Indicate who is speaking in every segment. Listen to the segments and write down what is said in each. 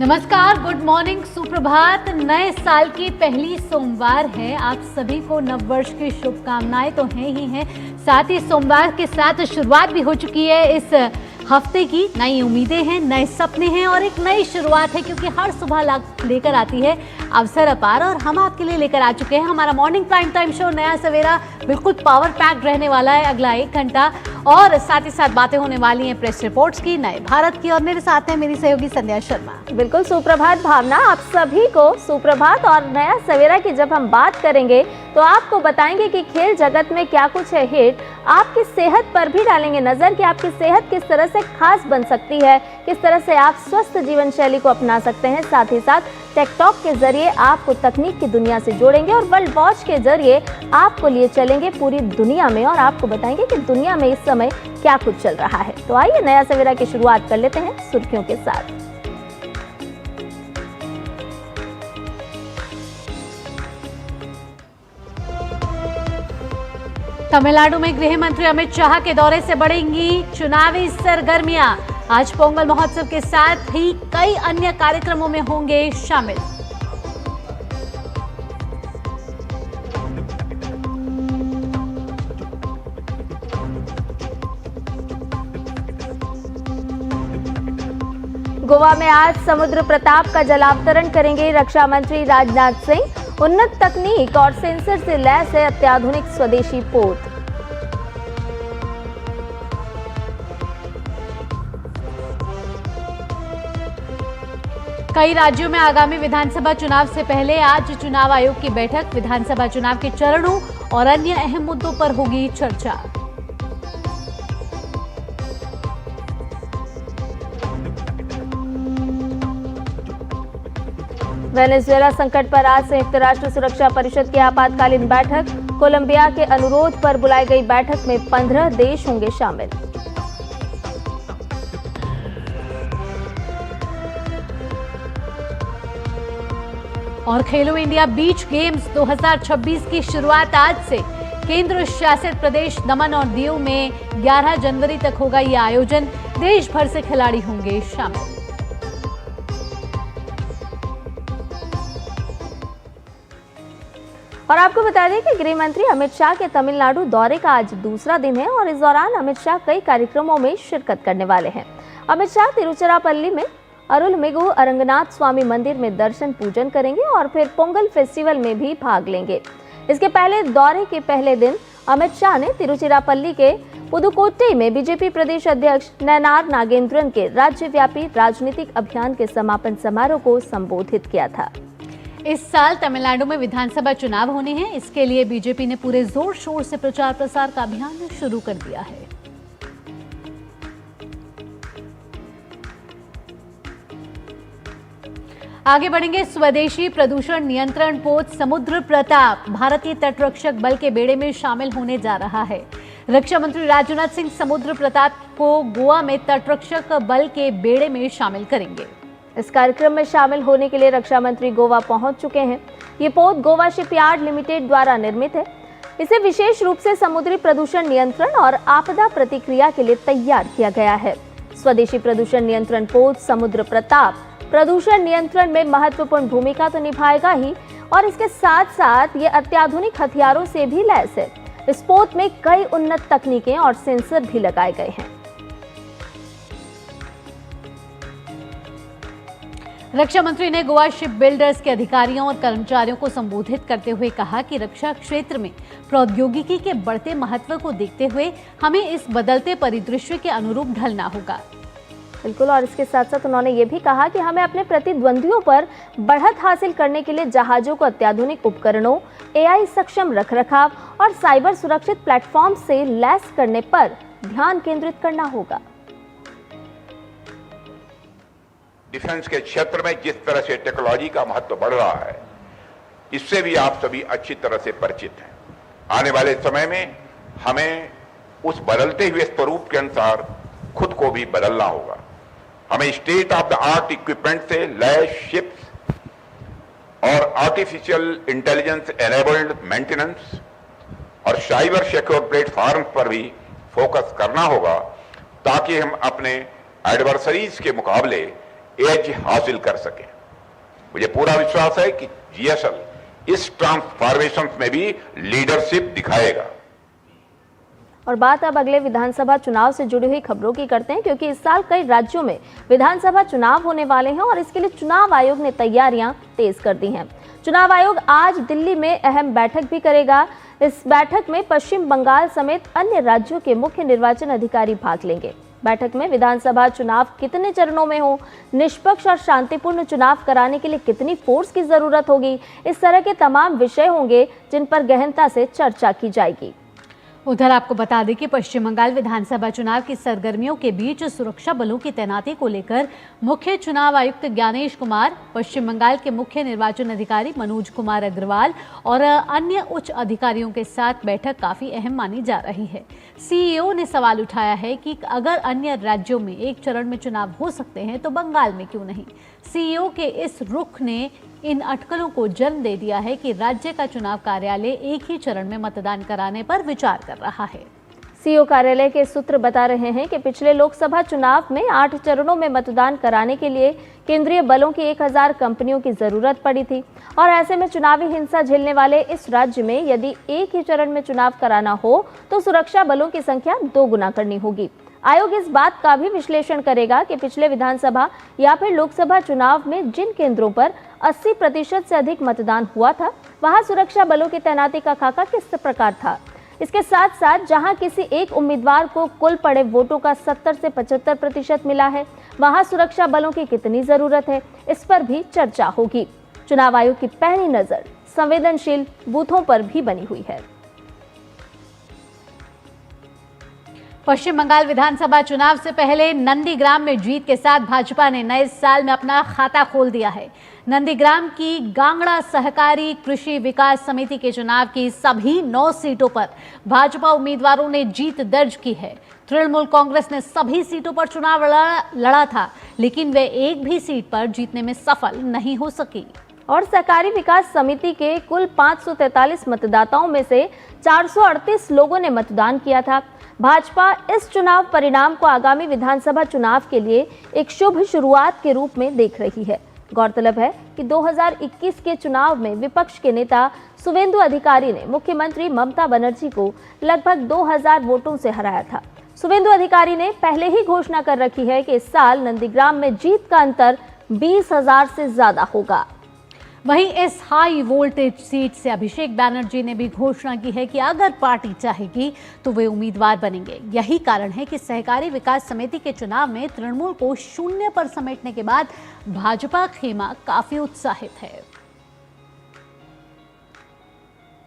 Speaker 1: नमस्कार, good morning, सुप्रभात। नए साल की पहली सोमवार है। आप सभी को नववर्ष की शुभकामनाएं तो हैं ही हैं, साथ ही सोमवार के साथ शुरुआत भी हो चुकी है इस हफ्ते की। नई उम्मीदें हैं, नए सपने हैं और एक नई शुरुआत है, क्योंकि हर सुबह लेकर आती है अवसर अपार। और हम आपके लिए लेकर आ चुके हैं हमारा मॉर्निंग प्राइम टाइम शो नया सवेरा। बिल्कुल पावर पैक्ड रहने वाला है अगला 1 घंटा, और साथ ही साथ बातें होने वाली हैं प्रेस रिपोर्ट्स की, नए भारत की। और मेरे साथ है मेरी सहयोगी संध्या शर्मा।
Speaker 2: बिल्कुल सुप्रभात भावना, आप सभी को सुप्रभात। और नया सवेरा की जब हम बात करेंगे तो आपको बताएंगे कि खेल जगत में क्या कुछ है हिट। आपकी सेहत पर भी डालेंगे नजर कि आपकी सेहत किस तरह से खास बन सकती है, किस तरह से आप स्वस्थ जीवन शैली को अपना सकते हैं। साथ ही साथ टेकटॉक के जरिए आपको तकनीक की दुनिया से जोड़ेंगे और वर्ल्ड वॉच के जरिए आपको लिए चलेंगे पूरी दुनिया में और आपको बताएंगे कि दुनिया में इस समय क्या कुछ चल रहा है। तो आइए नया सवेरा की शुरुआत कर लेते हैं सुर्खियों के साथ।
Speaker 1: तमिलनाडु में गृह मंत्री अमित शाह के दौरे से बढ़ेंगी चुनावी सरगर्मियां। आज पोंगल महोत्सव के साथ ही कई अन्य कार्यक्रमों में होंगे शामिल।
Speaker 2: गोवा में आज समुद्र प्रताप का जलावतरण करेंगे रक्षा मंत्री राजनाथ सिंह। उन्नत तकनीक और सेंसर से लैस है अत्याधुनिक स्वदेशी पोत।
Speaker 1: कई राज्यों में आगामी विधानसभा चुनाव से पहले आज चुनाव आयोग की बैठक। विधानसभा चुनाव के चरणों और अन्य अहम मुद्दों पर होगी चर्चा।
Speaker 2: वेनेजुएला संकट पर आज संयुक्त राष्ट्र सुरक्षा परिषद की आपातकालीन बैठक। कोलंबिया के अनुरोध पर बुलाई गई बैठक में 15 देश होंगे शामिल।
Speaker 1: और खेलो इंडिया बीच गेम्स 2026 की शुरुआत आज से। केंद्र शासित प्रदेश दमन और दीव में 11 जनवरी तक होगा ये आयोजन। देश भर से खिलाड़ी होंगे शामिल।
Speaker 2: और आपको बता दें कि गृह मंत्री अमित शाह के तमिलनाडु दौरे का आज दूसरा दिन है और इस दौरान अमित शाह कई कार्यक्रमों में शिरकत करने वाले हैं। अमित शाह तिरुचिरापल्ली में अरुलमिगु अरंगनाथ स्वामी मंदिर में दर्शन पूजन करेंगे और फिर पोंगल फेस्टिवल में भी भाग लेंगे। इसके पहले दौरे के पहले दिन अमित शाह ने तिरुचिरापल्ली के पुदुकोट्टई में बीजेपी प्रदेश अध्यक्ष नयनार नागेंद्रन के राज्यव्यापी राजनीतिक अभियान के समापन समारोह को संबोधित किया था।
Speaker 1: इस साल तमिलनाडु में विधानसभा चुनाव होने हैं। इसके लिए बीजेपी ने पूरे जोर शोर से प्रचार प्रसार का अभियान शुरू कर दिया है। आगे बढ़ेंगे। स्वदेशी प्रदूषण नियंत्रण पोत समुद्र प्रताप भारतीय तटरक्षक बल के बेड़े में शामिल होने जा रहा है। रक्षा मंत्री राजनाथ सिंह समुद्र प्रताप को गोवा में तटरक्षक बल के बेड़े में शामिल करेंगे।
Speaker 2: इस कार्यक्रम में शामिल होने के लिए रक्षा मंत्री गोवा पहुंच चुके हैं। ये पोत गोवा शिपयार्ड लिमिटेड द्वारा निर्मित है। इसे विशेष रूप से समुद्री प्रदूषण नियंत्रण और आपदा प्रतिक्रिया के लिए तैयार किया गया है। स्वदेशी प्रदूषण नियंत्रण पोत समुद्र प्रताप प्रदूषण नियंत्रण में महत्वपूर्ण भूमिका तो निभाएगा ही, और इसके साथ साथ ये अत्याधुनिक हथियारों से भी लैस है। इस पोत में कई उन्नत तकनीकें और सेंसर भी लगाए गए हैं।
Speaker 1: रक्षा मंत्री ने गोवा शिप बिल्डर्स के अधिकारियों और कर्मचारियों को संबोधित करते हुए कहा कि रक्षा क्षेत्र में प्रौद्योगिकी के बढ़ते महत्व को देखते हुए हमें इस बदलते परिदृश्य के अनुरूप ढलना होगा।
Speaker 2: बिल्कुल, और इसके साथ साथ उन्होंने ये भी कहा कि हमें अपने प्रतिद्वंदियों पर बढ़त हासिल करने के लिए जहाजों को अत्याधुनिक उपकरणों, एआई सक्षम रखरखाव और साइबर सुरक्षित प्लेटफॉर्म से लैस करने पर ध्यान केंद्रित करना होगा।
Speaker 3: डिफेंस के क्षेत्र में जिस तरह से टेक्नोलॉजी का महत्व बढ़ रहा है, इससे भी आप सभी अच्छी तरह से परिचित हैं। आने वाले समय में हमें उस बदलते हुए स्वरूप के अनुसार खुद को भी बदलना होगा। हमें state of the art equipment से लैस शिप्स और आर्टिफिशियल इंटेलिजेंस एनेबल्ड मेंटेनेंस और साइबर सिक्योर प्लेटफॉर्म पर भी फोकस करना होगा, ताकि हम अपने एडवर्सरीज के मुकाबले एज हासिल कर सके। मुझे पूरा विश्वास है कि जीएसएल इस ट्रांसफॉर्मेशन में भी लीडरशिप दिखाएगा।
Speaker 2: और बात अब अगले विधानसभा चुनाव से जुड़ी हुई खबरों की करते हैं, क्योंकि इस साल कई राज्यों में विधानसभा चुनाव होने वाले हैं और इसके लिए चुनाव आयोग ने तैयारियां तेज कर दी हैं। चुनाव आयोग आज दिल्ली में अहम बैठक भी करेगा। इस बैठक में पश्चिम बंगाल समेत अन्य राज्यों के मुख्य निर्वाचन अधिकारी भाग लेंगे। बैठक में विधानसभा चुनाव कितने चरणों में हो, निष्पक्ष और शांतिपूर्ण चुनाव कराने के लिए कितनी फोर्स की जरूरत होगी, इस तरह के तमाम विषय होंगे जिन पर गहनता से चर्चा की जाएगी।
Speaker 1: उधर आपको बता दें कि पश्चिम बंगाल विधानसभा चुनाव की सरगर्मियों के बीच सुरक्षा बलों की तैनाती को लेकर मुख्य चुनाव आयुक्त ज्ञानेश कुमार, पश्चिम बंगाल के मुख्य निर्वाचन अधिकारी मनोज कुमार अग्रवाल और अन्य उच्च अधिकारियों के साथ बैठक काफी अहम मानी जा रही है। सीईओ ने सवाल उठाया है कि अगर अन्य राज्यों में एक चरण में चुनाव हो सकते हैं तो बंगाल में क्यों नहीं। सीईओ के इस रुख ने इन अटकलों को जन्म दे दिया है कि राज्य का चुनाव कार्यालय एक ही चरण में मतदान कराने पर विचार कर रहा है।
Speaker 2: सीईओ कार्यालय के सूत्र बता रहे हैं कि पिछले लोकसभा चुनाव में 8 चरणों में मतदान कराने के लिए केंद्रीय बलों की 1000 कंपनियों की जरूरत पड़ी थी और ऐसे में चुनावी हिंसा झेलने वाले इस राज्य में यदि एक ही चरण में चुनाव कराना हो तो सुरक्षा बलों की संख्या 2 गुना करनी होगी। आयोग इस बात का भी विश्लेषण करेगा कि पिछले विधानसभा या फिर लोकसभा चुनाव में जिन केंद्रों पर 80% से अधिक मतदान हुआ था वहां सुरक्षा बलों की तैनाती का खाका किस प्रकार था। इसके साथ साथ जहां किसी एक उम्मीदवार को कुल पड़े वोटों का 70 से 75% मिला है वहां सुरक्षा बलों की कितनी जरूरत है, इस पर भी चर्चा होगी। चुनाव आयोग की पहली नजर संवेदनशील बूथों पर भी बनी हुई है।
Speaker 1: पश्चिम बंगाल विधानसभा चुनाव से पहले नंदीग्राम में जीत के साथ भाजपा ने नए साल में अपना खाता खोल दिया है। नंदीग्राम की गांगड़ा सहकारी कृषि विकास समिति के चुनाव की सभी 9 सीटों पर भाजपा उम्मीदवारों ने जीत दर्ज की है। तृणमूल कांग्रेस ने सभी सीटों पर चुनाव लड़ा था, लेकिन वे एक भी सीट पर जीतने में सफल नहीं हो सकी।
Speaker 2: और सहकारी विकास समिति के कुल 543 मतदाताओं में से 438 लोगों ने मतदान किया था। भाजपा इस चुनाव परिणाम को आगामी विधानसभा चुनाव के लिए एक शुभ शुरुआत के रूप में देख रही है। गौरतलब है कि 2021 के चुनाव में विपक्ष के नेता सुवेंदु अधिकारी ने मुख्यमंत्री ममता बनर्जी को लगभग 2000 वोटों से हराया था। सुवेंदु अधिकारी ने पहले ही घोषणा कर रखी है कि इस साल नंदीग्राम में जीत का अंतर 20,000 से ज्यादा होगा।
Speaker 1: वहीं इस हाई वोल्टेज सीट से अभिषेक बैनर्जी ने भी घोषणा की है कि अगर पार्टी चाहेगी तो वे उम्मीदवार बनेंगे। यही कारण है कि सहकारी विकास समिति के चुनाव में तृणमूल को 0 पर समेटने के बाद भाजपा खेमा काफी उत्साहित है।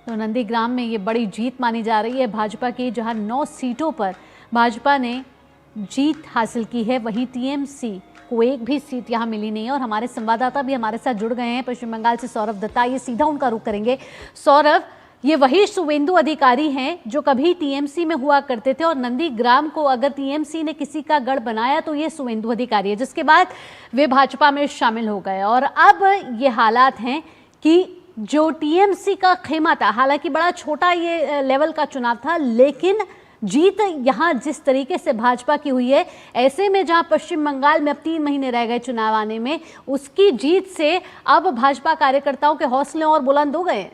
Speaker 1: तो नंदीग्राम में ये बड़ी जीत मानी जा रही है भाजपा की, जहां 9 सीटों पर भाजपा ने जीत हासिल की है। वहीं टीएमसी को एक भी सीट यहां मिली नहीं है। और हमारे संवाददाता भी हमारे साथ जुड़ गए हैं पश्चिम बंगाल से, सौरभ दत्ता। ये सीधा उनका रुख करेंगे। सौरभ, ये वही सुवेंदु अधिकारी हैं जो कभी टीएमसी में हुआ करते थे और नंदीग्राम को अगर टीएमसी ने किसी का गढ़ बनाया तो ये सुवेंदु अधिकारी है, जिसके बाद वे भाजपा में शामिल हो गए। और अब ये हालात हैं कि जो टीएमसी का खेमा था, हालांकि बड़ा छोटा ये लेवल का चुनाव था, लेकिन जीत यहां जिस तरीके से भाजपा की हुई है, ऐसे में जहां पश्चिम बंगाल में अब 3 महीने रह गए चुनाव आने में, उसकी जीत से अब भाजपा कार्यकर्ताओं के हौसले और बुलंद हो गए हैं।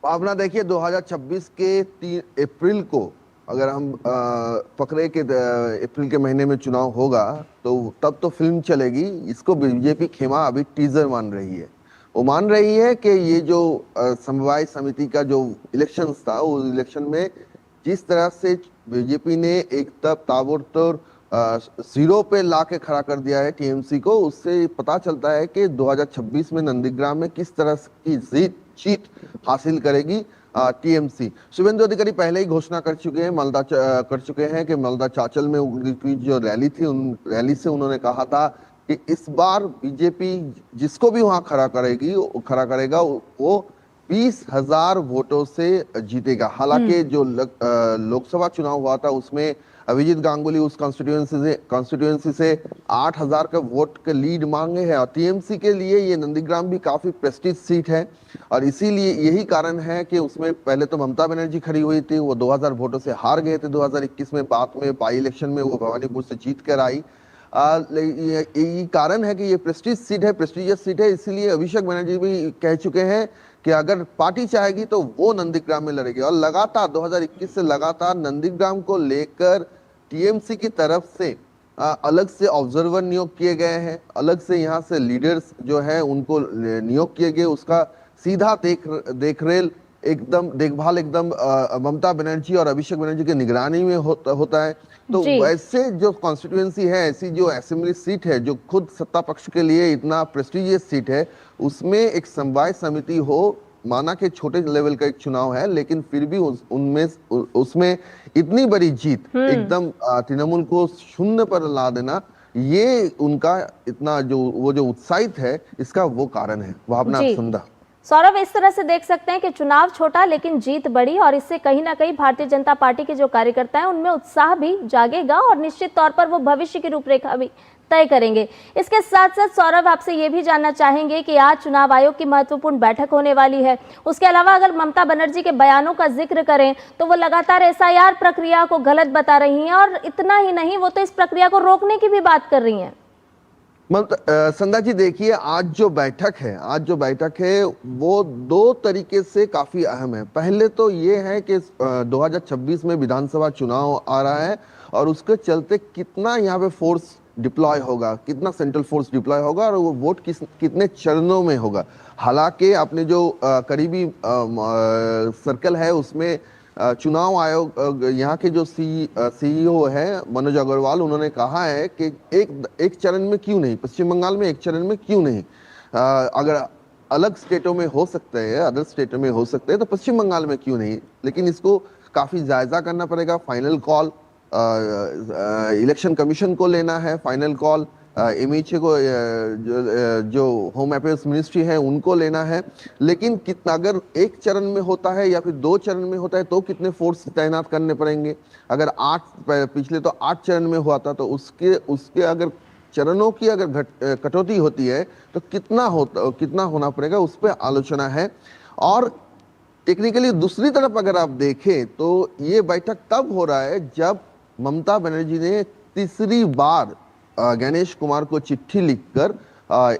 Speaker 4: भावना, देखिए 2026 के 3 अप्रैल को अगर हम पकड़े के अप्रैल के महीने में चुनाव होगा तो तब तो फिल्म चलेगी। इसको बीजेपी खेमा अभी टीजर मान रही है। वो मान रही है कि ये जो समवाय समिति का जो इलेक्शन था, उस इलेक्शन में जिस तरह से बीजेपी ने एक तब ताबड़तोड़ 0 पे ला के खड़ा कर दिया है टीएमसी को, उससे पता चलता है कि 2026 में नंदीग्राम में किस तरह की जीत हासिल करेगी टीएमसी। शुभेंदु अधिकारी पहले ही घोषणा कर चुके हैं कि मलदा चाचल में उनकी जो रैली थी, उन रैली से उन्होंने कहा था कि इस बार बीजेपी जिसको भी वहां खड़ा करेगा वो 20,000 वोटों से जीतेगा। हालांकि जो लोकसभा चुनाव हुआ था उसमें अभिजीत गांगुली उस कॉन्स्टिट्यूएंसी से 8,000 का वोट के लीड मांगे हैं। और टीएमसी के लिए ये नंदीग्राम भी काफी प्रेस्टीज सीट है और इसीलिए यही कारण है कि उसमें पहले तो ममता बनर्जी खड़ी हुई थी, वो 2000 वोटों से हार गए थे 2021 में। बाद में बाई इलेक्शन में वो भवानीपुर से जीत कर आई। ये कारण है कि ये प्रेस्टीज सीट है, प्रेस्टीजियस सीट है, इसीलिए अभिषेक बनर्जी भी कह चुके हैं कि अगर पार्टी चाहेगी तो वो नंदीग्राम में लड़ेगी। और लगातार 2021 से लगातार नंदीग्राम को लेकर टीएमसी की तरफ से अलग से ऑब्जर्वर नियोग किए गए हैं, अलग से यहाँ से लीडर्स जो है उनको नियोग किए गए, उसका सीधा देखरेल एकदम देखभाल एकदम ममता बनर्जी और अभिषेक बनर्जी की निगरानी में होता है। तो वैसे जो कॉन्स्टिट्यूएंसी है, ऐसी जो असेंबली सीट है जो खुद सत्ता पक्ष के लिए इतना प्रेस्टीजियस सीट है, उसमें एक समवाय समिति हो, माना कि छोटे लेवल का एक चुनाव है, लेकिन फिर भी उसमें इतनी बड़ी जीत एकदम तृणमूल को शून्य पर ला देना, ये उनका इतना जो उत्साहित है, इसका वो कारण है। भावना सुंदर।
Speaker 2: सौरभ, इस तरह से देख सकते हैं कि चुनाव छोटा लेकिन जीत बड़ी, और इससे कहीं ना कहीं भारतीय जनता पार्टी के जो कार्यकर्ता हैं उनमें उत्साह भी जागेगा और निश्चित तौर पर वो भविष्य की रूपरेखा भी तय करेंगे। इसके साथ साथ सौरभ, आपसे ये भी जानना चाहेंगे कि आज चुनाव आयोग की महत्वपूर्ण बैठक होने वाली है। उसके अलावा अगर ममता बनर्जी के बयानों का जिक्र करें तो वो लगातार एसआईआर प्रक्रिया को गलत बता रही हैं, और इतना ही नहीं, वो तो इस प्रक्रिया को रोकने की भी बात कर रही हैं।
Speaker 4: संध्या जी, देखिए आज जो बैठक है वो दो तरीके से काफी अहम है। पहले तो ये है कि 2026 में विधानसभा चुनाव आ रहा है और उसके चलते कितना यहाँ पे फोर्स डिप्लॉय होगा, कितना सेंट्रल फोर्स डिप्लॉय होगा और वो वोट कितने चरणों में होगा। हालांकि आपने जो करीबी सर्कल है उसमें चुनाव आयोग यहाँ के जो सीईओ है मनोज अग्रवाल, उन्होंने कहा है कि एक चरण में क्यों नहीं, पश्चिम बंगाल में एक चरण में क्यों नहीं, अगर अलग स्टेटों में हो सकते हैं, अदर स्टेटों में हो सकते हैं तो पश्चिम बंगाल में क्यों नहीं। लेकिन इसको काफी जायजा करना पड़ेगा, फाइनल कॉल इलेक्शन कमीशन को लेना है, फाइनल कॉल एमएचए को जो होम अफेयर्स मिनिस्ट्री है उनको लेना है। लेकिन कितना अगर एक चरण में होता है या फिर दो चरण में होता है तो कितने फोर्स तैनात करने पड़ेंगे। अगर पिछले तो 8 चरण में हुआ था तो उसके अगर चरणों की अगर कटौती होती है तो कितना होना पड़ेगा, उस पर आलोचना है। और टेक्निकली दूसरी तरफ अगर आप देखें तो ये बैठक तब हो रहा है जब ममता बनर्जी ने तीसरी बार गणेश कुमार को चिट्ठी लिखकर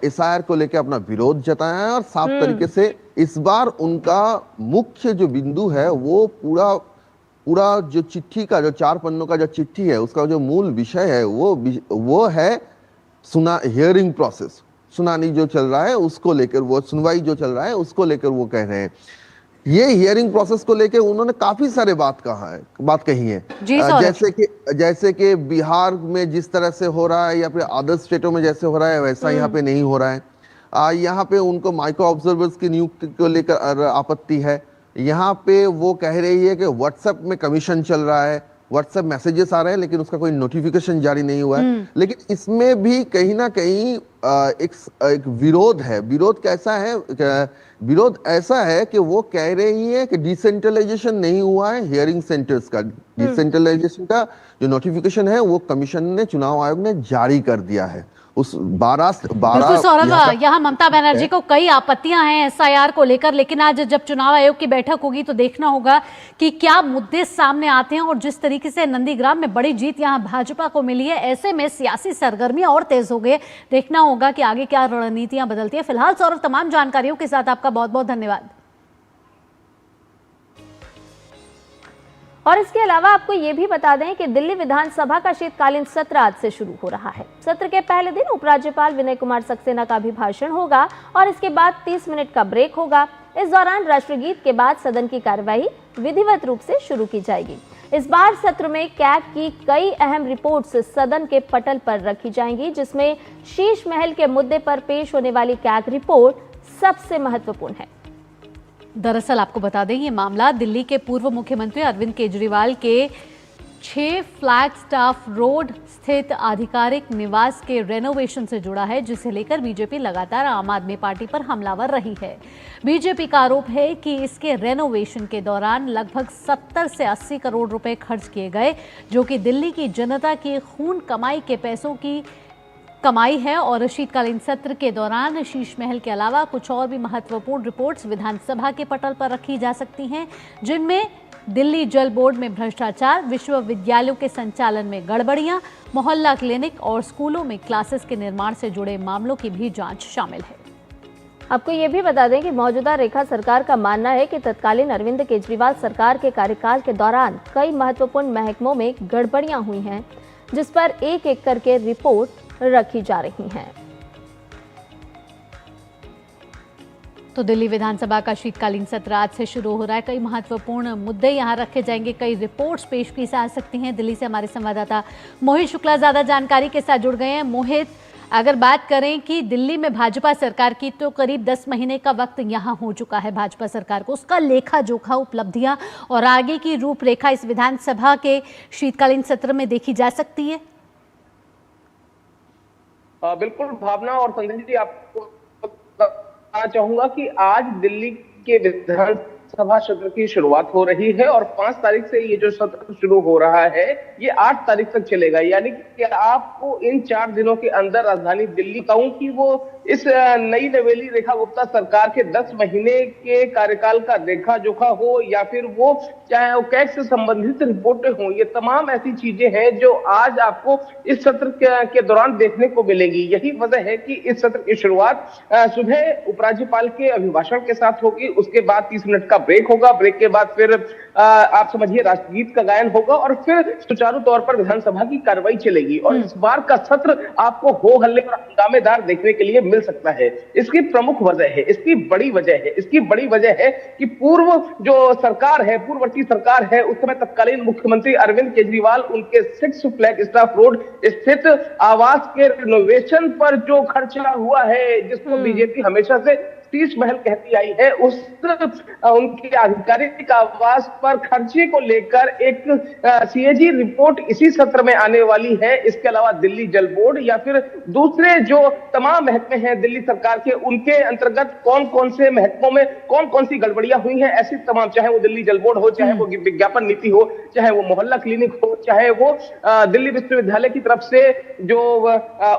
Speaker 4: एसआईआर को लेकर अपना विरोध जताया है। और साफ तरीके से इस बार उनका मुख्य जो बिंदु है वो पूरा जो चिट्ठी का जो 4 पन्नों का जो चिट्ठी है उसका जो मूल विषय है वो है हियरिंग प्रोसेस, सुनानी जो चल रहा है उसको लेकर, वो सुनवाई जो चल रहा है उसको लेकर वो कह रहे हैं। ये हियरिंग प्रोसेस को लेकर उन्होंने काफी सारे बात कही है। जैसे कि बिहार में जिस तरह से हो रहा है या फिर अदर स्टेटों में जैसे हो रहा है वैसा यहाँ पे नहीं हो रहा है। यहाँ पे उनको माइक्रो ऑब्जर्वर्स की नियुक्ति को लेकर आपत्ति है। यहाँ पे वो कह रही है कि व्हाट्सएप में कमीशन चल रहा है, व्हाट्सएप मैसेजेस आ रहे हैं लेकिन उसका कोई नोटिफिकेशन जारी नहीं हुआ है। लेकिन इसमें भी कहीं ना कहीं एक विरोध है। विरोध ऐसा है कि वो कह रही है कि डिसेंट्रलाइजेशन नहीं हुआ है हियरिंग सेंटर्स का। डिसेंट्रलाइजेशन का जो नोटिफिकेशन है वो कमीशन ने, चुनाव आयोग ने जारी कर दिया है। उस 12
Speaker 1: सौरभ, यहाँ ममता बनर्जी को कई आपत्तियां हैं एसआईआर को लेकर, लेकिन आज जब चुनाव आयोग की बैठक होगी तो देखना होगा कि क्या मुद्दे सामने आते हैं। और जिस तरीके से नंदीग्राम में बड़ी जीत यहाँ भाजपा को मिली है, ऐसे में सियासी सरगर्मियां और तेज हो गई। देखना होगा कि आगे क्या रणनीतियां बदलती है। फिलहाल सौरभ, तमाम जानकारियों के साथ आपका बहुत बहुत धन्यवाद।
Speaker 2: और इसके अलावा आपको ये भी बता दें कि दिल्ली विधानसभा का शीतकालीन सत्र आज से शुरू हो रहा है। सत्र के पहले दिन उपराज्यपाल विनय कुमार सक्सेना का भी भाषण होगा और इसके बाद 30 मिनट का ब्रेक होगा। इस दौरान राष्ट्रगीत के बाद सदन की कार्यवाही विधिवत रूप से शुरू की जाएगी। इस बार सत्र में कैग की कई अहम रिपोर्ट्स सदन के पटल पर रखी जाएंगी, जिसमें शीश महल के मुद्दे पर पेश होने वाली कैग रिपोर्ट सबसे महत्वपूर्ण है।
Speaker 1: दरअसल आपको बता दें, ये मामला दिल्ली के पूर्व मुख्यमंत्री अरविंद केजरीवाल के 6 फ्लैगस्टाफ रोड स्थित आधिकारिक निवास के रेनोवेशन से जुड़ा है, जिसे लेकर बीजेपी लगातार आम आदमी पार्टी पर हमलावर रही है। बीजेपी का आरोप है कि इसके रेनोवेशन के दौरान लगभग 70 से 80 करोड़ रुपए खर्च किए गए, जो कि दिल्ली की जनता की खून कमाई के पैसों की कमाई है। और शीतकालीन सत्र के दौरान शीश महल के अलावा कुछ और भी महत्वपूर्ण रिपोर्ट्स विधानसभा के पटल पर रखी जा सकती हैं, जिनमें दिल्ली जल बोर्ड में भ्रष्टाचार, विश्वविद्यालयों के संचालन में गड़बड़ियां, मोहल्ला क्लिनिक और स्कूलों में क्लासेस के निर्माण से जुड़े मामलों की भी जांच शामिल है।
Speaker 2: आपको ये भी बता दें कि मौजूदा रेखा सरकार का मानना है कि तत्कालीन अरविंद केजरीवाल सरकार के कार्यकाल के दौरान कई महत्वपूर्ण महकमों में गड़बड़ियां हुई हैं, जिस पर एक एक करके रिपोर्ट रखी जा रही हैं।
Speaker 1: तो दिल्ली विधानसभा का शीतकालीन सत्र आज से शुरू हो रहा है। कई महत्वपूर्ण मुद्दे यहां रखे जाएंगे, कई रिपोर्ट्स पेश की जा सकती हैं। दिल्ली से हमारे संवाददाता मोहित शुक्ला ज्यादा जानकारी के साथ जुड़ गए हैं। मोहित, अगर बात करें कि दिल्ली में भाजपा सरकार की, तो करीब 10 महीने का वक्त यहां हो चुका है भाजपा सरकार को, उसका लेखा जोखा, उपलब्धियां और आगे की रूपरेखा इस विधानसभा के शीतकालीन सत्र में देखी जा सकती है।
Speaker 5: बिल्कुल भावना और संजय जी, आपको बताना चाहूंगा कि आज दिल्ली के विधानसभा सत्र की शुरुआत हो रही है और 5 तारीख से ये जो सत्र शुरू हो रहा है ये 8 तारीख तक चलेगा। यानी कि आपको इन 4 दिनों के अंदर राजधानी दिल्ली कहूं कि वो इस नई नवेली रेखा गुप्ता सरकार के 10 महीने के कार्यकाल का रेखा जोखा हो या फिर वो चाहे वो कैग से संबंधित रिपोर्टें हों, ये तमाम ऐसी चीजें हैं जो आज आपको इस सत्र के दौरान देखने को मिलेगी। यही वजह है कि इस सत्र की शुरुआत सुबह उपराज्यपाल के अभिभाषण के साथ होगी, उसके बाद 30 मिनट का ब्रेक होगा, ब्रेक के बाद फिर आप समझिए राष्ट्रगीत का गायन होगा और फिर सुचारू तौर पर विधानसभा की कार्रवाई चलेगी। और इस बार का सत्र आपको हो हल्ले और हंगामेदार देखने के लिए मिल सकता है। इसकी प्रमुख वजह है, इसकी बड़ी वजह है कि पूर्व जो सरकार है, पूर्ववर्ती सरकार है, उस समय तत्कालीन मुख्यमंत्री अरविंद केजरीवाल उनके 6 फ्लैग स्टाफ रोड स्थित आवास के रिनोवेशन पर जो खर्चा हुआ है, जिसको बीजेपी हमेशा से शीश महल कहती आई है, उस उनके आधिकारिक आवास पर खर्चे को लेकर एक सीएजी रिपोर्ट इसी सत्र में आने वाली है। इसके अलावा दिल्ली जल बोर्ड या फिर दूसरे जो तमाम महकमे हैं दिल्ली सरकार के, उनके अंतर्गत कौन कौन से महकमों में कौन कौन सी गड़बड़ियां हुई हैं, ऐसी तमाम, चाहे वो दिल्ली जल बोर्ड हो, चाहे वो विज्ञापन नीति हो, चाहे वो मोहल्ला क्लिनिक हो, चाहे वो दिल्ली विश्वविद्यालय की तरफ से जो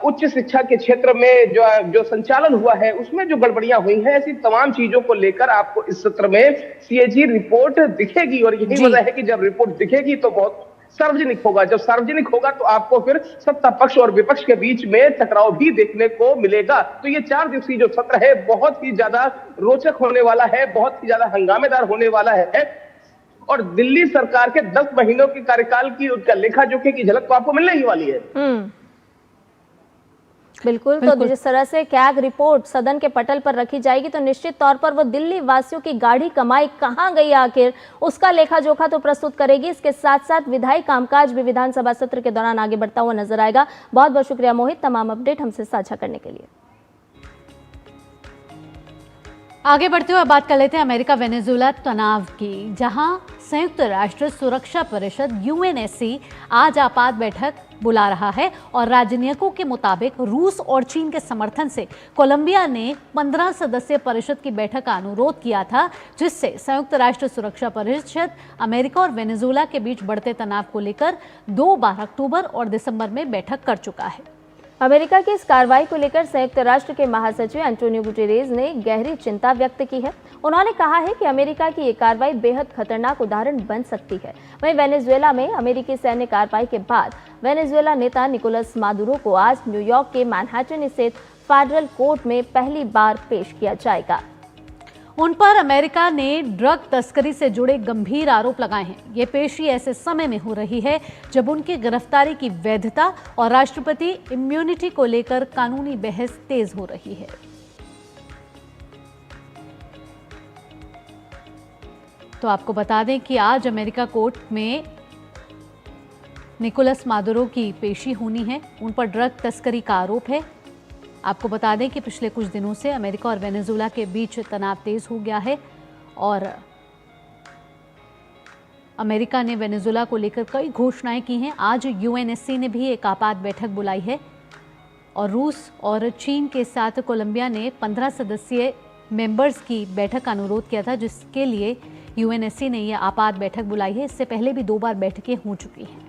Speaker 5: उच्च शिक्षा के क्षेत्र में जो संचालन हुआ है उसमें जो गड़बड़ियां हुई है, ऐसी तमाम चीजों को लेकर आपको इस सत्र में सीएजी रिपोर्ट दिखेगी। और यही वजह है कि जब रिपोर्ट दिखेगी तो बहुत सार्वजनिक होगा। जब सार्वजनिक होगा तो आपको फिर सत्ता पक्ष और विपक्ष के बीच में टकराव भी देखने को मिलेगा। तो ये 4 दिवसीय जो सत्र है बहुत ही ज्यादा रोचक होने वाला है, बहुत ही ज्यादा हंगामेदार होने वाला है और दिल्ली सरकार के 10 महीनों के कार्यकाल की उसका लेखा जोखे की झलक तो आपको मिलने ही वाली है।
Speaker 2: बिल्कुल। तो जिस तरह से कैग रिपोर्ट सदन के पटल पर रखी जाएगी तो निश्चित तौर पर वो दिल्ली वासियों की गाढ़ी कमाई कहां गई आखिर, उसका लेखा जोखा तो प्रस्तुत करेगी। इसके साथ साथ विधायी कामकाज भी विधानसभा सत्र के दौरान आगे बढ़ता हुआ नजर आएगा। बहुत बहुत शुक्रिया मोहित, तमाम अपडेट हमसे साझा करने के लिए।
Speaker 1: आगे बढ़ते हुए बात कर लेते हैं अमेरिका वेनेजुएला तनाव की, जहां संयुक्त राष्ट्र सुरक्षा परिषद यूएनएससी आज आपात बैठक बुला रहा है और राजनयिकों के मुताबिक रूस और चीन के समर्थन से कोलंबिया ने 15 सदस्यीय परिषद की बैठक का अनुरोध किया था, जिससे संयुक्त राष्ट्र सुरक्षा परिषद अमेरिका और वेनेजुएला के बीच बढ़ते तनाव को लेकर 2 बार अक्टूबर और दिसंबर में बैठक कर चुका है।
Speaker 2: अमेरिका की इस कार्रवाई को लेकर संयुक्त राष्ट्र के महासचिव एंटोनियो गुटेरेस ने गहरी चिंता व्यक्त की है। उन्होंने कहा है कि अमेरिका की ये कार्रवाई बेहद खतरनाक उदाहरण बन सकती है। वहीं वेनेजुएला में अमेरिकी सैन्य कार्रवाई के बाद वेनेजुएला नेता निकोलस मादुरो को आज न्यूयॉर्क के मैनहट्टन स्थित फेडरल कोर्ट में पहली बार पेश किया जाएगा।
Speaker 1: उन पर अमेरिका ने ड्रग तस्करी से जुड़े गंभीर आरोप लगाए हैं। ये पेशी ऐसे समय में हो रही है जब उनकी गिरफ्तारी की वैधता और राष्ट्रपति इम्यूनिटी को लेकर कानूनी बहस तेज हो रही है। तो आपको बता दें कि आज अमेरिका कोर्ट में निकोलस मादुरो की पेशी होनी है। उन पर ड्रग तस्करी का आरोप है। आपको बता दें कि पिछले कुछ दिनों से अमेरिका और वेनेजुएला के बीच तनाव तेज हो गया है और अमेरिका ने वेनेजुएला को लेकर कई घोषणाएं की हैं। आज यूएनएससी ने भी एक आपात बैठक बुलाई है और रूस और चीन के साथ कोलंबिया ने 15 सदस्यीय मेंबर्स की बैठक का अनुरोध किया था, जिसके लिए यूएनएससी ने यह आपात बैठक बुलाई है। इससे पहले भी 2 बार बैठकें हो चुकी हैं।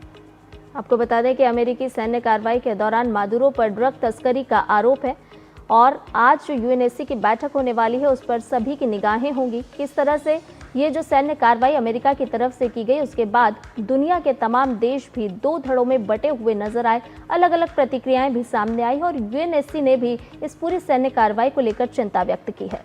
Speaker 2: आपको बता दें कि अमेरिकी सैन्य कार्रवाई के दौरान मादुरो पर ड्रग तस्करी का आरोप है और आज जो यूएनएससी की बैठक होने वाली है उस पर सभी की निगाहें होंगी। किस तरह से ये जो सैन्य कार्रवाई अमेरिका की तरफ से की गई, उसके बाद दुनिया के तमाम देश भी दो धड़ों में बटे हुए नजर आए। अलग अलग प्रतिक्रियाएं भी सामने आई और यूएनएससी ने भी इस पूरी सैन्य कार्रवाई को लेकर चिंता व्यक्त की है।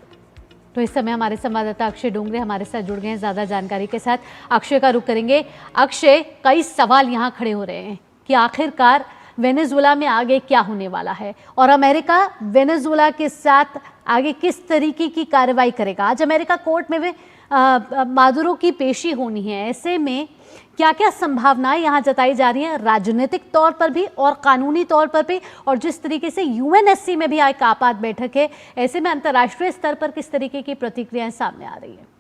Speaker 1: तो इस समय हमारे संवाददाता अक्षय डोंगरे हमारे साथ जुड़ गए हैं ज्यादा जानकारी के साथ। अक्षय का रुख करेंगे। अक्षय, कई सवाल यहाँ खड़े हो रहे हैं कि आखिरकार वेनेजुएला में आगे क्या होने वाला है और अमेरिका वेनेजुएला के साथ आगे किस तरीके की कार्रवाई करेगा। आज अमेरिका कोर्ट में मादुरो की पेशी होनी है, ऐसे में क्या क्या संभावनाएं यहाँ जताई जा रही हैं राजनीतिक तौर पर भी और कानूनी तौर पर भी, और जिस तरीके से यूएनएससी में भी एक आपात बैठक है, ऐसे में अंतर्राष्ट्रीय स्तर पर किस तरीके की प्रतिक्रियाएं सामने आ रही है?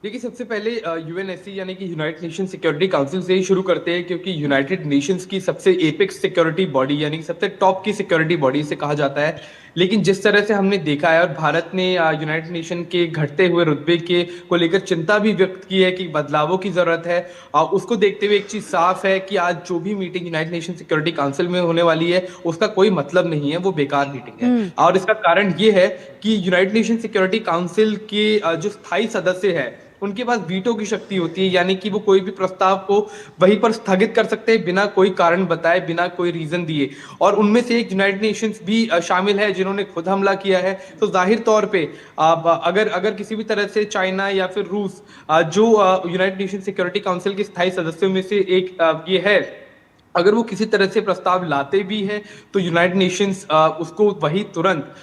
Speaker 6: देखिए, सबसे पहले यूएनएससी यानी कि यूनाइटेड नेशन सिक्योरिटी काउंसिल से ही शुरू करते हैं, क्योंकि यूनाइटेड नेशंस की सबसे एपेक्स सिक्योरिटी बॉडी यानी कि सबसे टॉप की सिक्योरिटी बॉडी से कहा जाता है। लेकिन जिस तरह से हमने देखा है और भारत ने यूनाइटेड नेशन के घटते हुए रुतबे के को लेकर चिंता भी व्यक्त की है कि बदलावों की जरूरत है, उसको देखते हुए एक चीज साफ है कि आज जो भी meeting United nation security council में होने वाली है उसका कोई मतलब नहीं है, वो बेकार मीटिंग है। और इसका कारण ये है कि यूनाइटेड नेशन सिक्योरिटी काउंसिल के जो स्थायी सदस्य है उनके पास वीटो की शक्ति होती है, यानी कि वो कोई भी प्रस्ताव को वहीं पर स्थगित कर सकते हैं बिना कोई कारण बताए, बिना कोई रीजन दिए। और उनमें से एक यूनाइटेड नेशंस भी शामिल है जिन्होंने खुद हमला किया है। तो जाहिर तौर पे अगर किसी भी तरह से चाइना या फिर रूस जो यूनाइटेड नेशन सिक्योरिटी काउंसिल के स्थायी सदस्यों में से एक ये है, अगर वो किसी तरह से प्रस्ताव लाते भी हैं तो यूनाइटेड नेशंस उसको वही तुरंत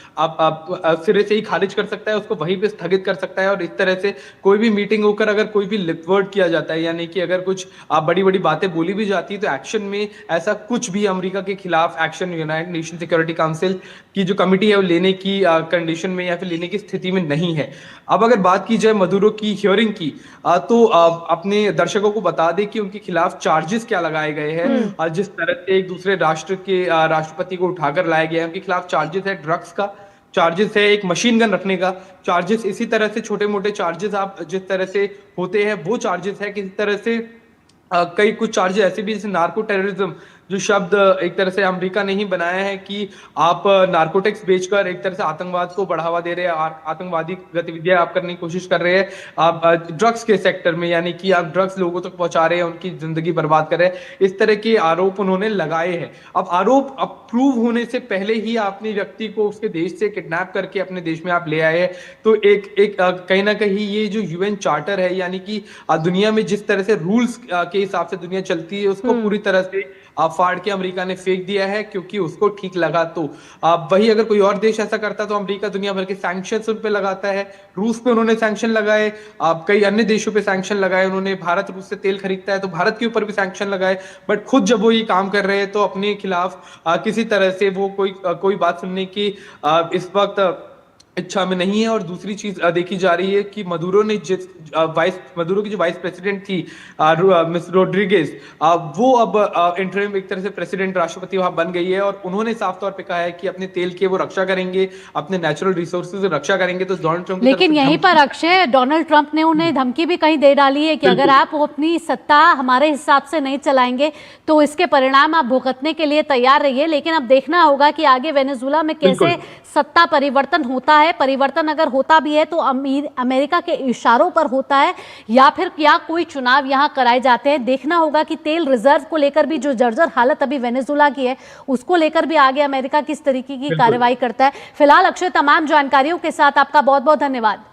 Speaker 6: सिरे से ही खारिज कर सकता है, उसको वहीं पे स्थगित कर सकता है। और इस तरह से कोई भी मीटिंग होकर अगर कोई भी लिप वर्ड किया जाता है, यानी कि अगर कुछ बड़ी बड़ी बातें बोली भी जाती है, तो एक्शन में ऐसा कुछ भी अमेरिका के खिलाफ action United nation security council की जो कमिटी है वो लेने की कंडीशन में या फिर लेने की स्थिति में नहीं है। अब अगर बात की जाए मदुरो की हियरिंग की, तो अपने दर्शकों को बता दें कि उनके खिलाफ चार्जेस क्या लगाए गए हैं। जिस तरह से एक दूसरे राष्ट्र के राष्ट्रपति को उठाकर लाया गया है, उनके खिलाफ चार्जेस है ड्रग्स का, चार्जेस है एक मशीन गन रखने का, चार्जेस इसी तरह से छोटे मोटे चार्जेस आप जिस तरह से होते हैं वो चार्जेस है। किसी तरह से कई कुछ चार्जेस ऐसे भी जैसे नार्को टेररिज्म, जो शब्द एक तरह से अमेरिका ने ही बनाया है कि आप नार्कोटिक्स बेचकर एक तरह से आतंकवाद को बढ़ावा दे रहे हैं, आतंकवादी गतिविधियां आप करने की कोशिश कर रहे हैं, आप ड्रग्स के सेक्टर में, यानी कि आप ड्रग्स लोगों तक पहुंचा रहे हैं, उनकी जिंदगी बर्बाद कर रहे हैं। इस तरह के आरोप उन्होंने लगाए हैं। अब आरोप अप्रूव होने से पहले ही आपने व्यक्ति को उसके देश से किडनैप करके अपने देश में आप ले आए हैं, तो एक कहीं ना कहीं ये जो यूएन चार्टर है, यानी कि दुनिया में जिस तरह से रूल्स के हिसाब से दुनिया चलती है, उसको पूरी तरह से फाड़ के अमेरिका ने फेंक दिया है, क्योंकि उसको ठीक लगा। तो वही अगर कोई और देश ऐसा करता तो अमेरिका दुनिया भर के सैंक्शंस उन पे लगाता है। रूस पे उन्होंने सैंक्शन लगाए, कई अन्य देशों पे सैंक्शन लगाए उन्होंने। भारत रूस से तेल खरीदता है तो भारत के ऊपर भी सैंक्शन लगाए। बट खुद जब वो ये काम कर रहे हैं तो अपने खिलाफ किसी तरह से वो कोई बात सुनने की इस वक्त इच्छा में नहीं है। और दूसरी चीज देखी जा रही है कि मदुरो की जो वाइस प्रेसिडेंट थी मिस रोड्रिगेज, वो अब इंटरिम एक तरह से प्रेसिडेंट राष्ट्रपति वहां बन गई है, और उन्होंने साफ तौर पे कहा है कि अपने तेल की वो रक्षा करेंगे, अपने नेचुरल रिसोर्सेज की रक्षा करेंगे। तो डोनाल्ड ट्रंप,
Speaker 1: लेकिन यहीं पर अक्षय, डोनाल्ड ट्रंप ने उन्हें धमकी भी कहीं दे डाली है कि अगर आप अपनी सत्ता हमारे हिसाब से नहीं चलाएंगे तो इसके परिणाम आप भुगतने के लिए तैयार रहिए। लेकिन अब देखना होगा कि आगे वेनेजुएला में कैसे सत्ता परिवर्तन होता है। परिवर्तन अगर होता भी है तो अमेरिका के इशारों पर होता है या फिर क्या कोई चुनाव यहां कराए जाते हैं। देखना होगा कि तेल रिजर्व को लेकर भी जो जर्जर हालत अभी वेनेजुएला की है उसको लेकर भी आगे अमेरिका किस तरीके की कार्रवाई करता है। फिलहाल अक्षय, तमाम जानकारियों के साथ आपका बहुत बहुत धन्यवाद।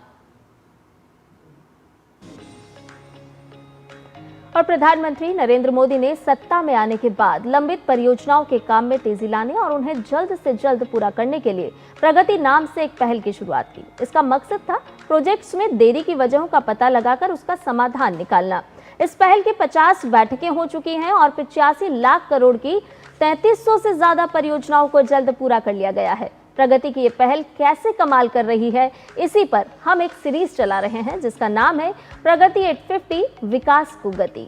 Speaker 2: और प्रधानमंत्री नरेंद्र मोदी ने सत्ता में आने के बाद लंबित परियोजनाओं के काम में तेजी लाने और उन्हें जल्द से जल्द पूरा करने के लिए प्रगति नाम से एक पहल की शुरुआत की। इसका मकसद था प्रोजेक्ट्स में देरी की वजहों का पता लगाकर उसका समाधान निकालना। इस पहल की 50 बैठकें हो चुकी हैं और 85 लाख करोड़ की 3300 से ज्यादा परियोजनाओं को जल्द पूरा कर लिया गया है। प्रगति की ये पहल कैसे कमाल कर रही है, इसी पर हम एक सीरीज चला रहे हैं जिसका नाम है प्रगति 850 विकास को गति।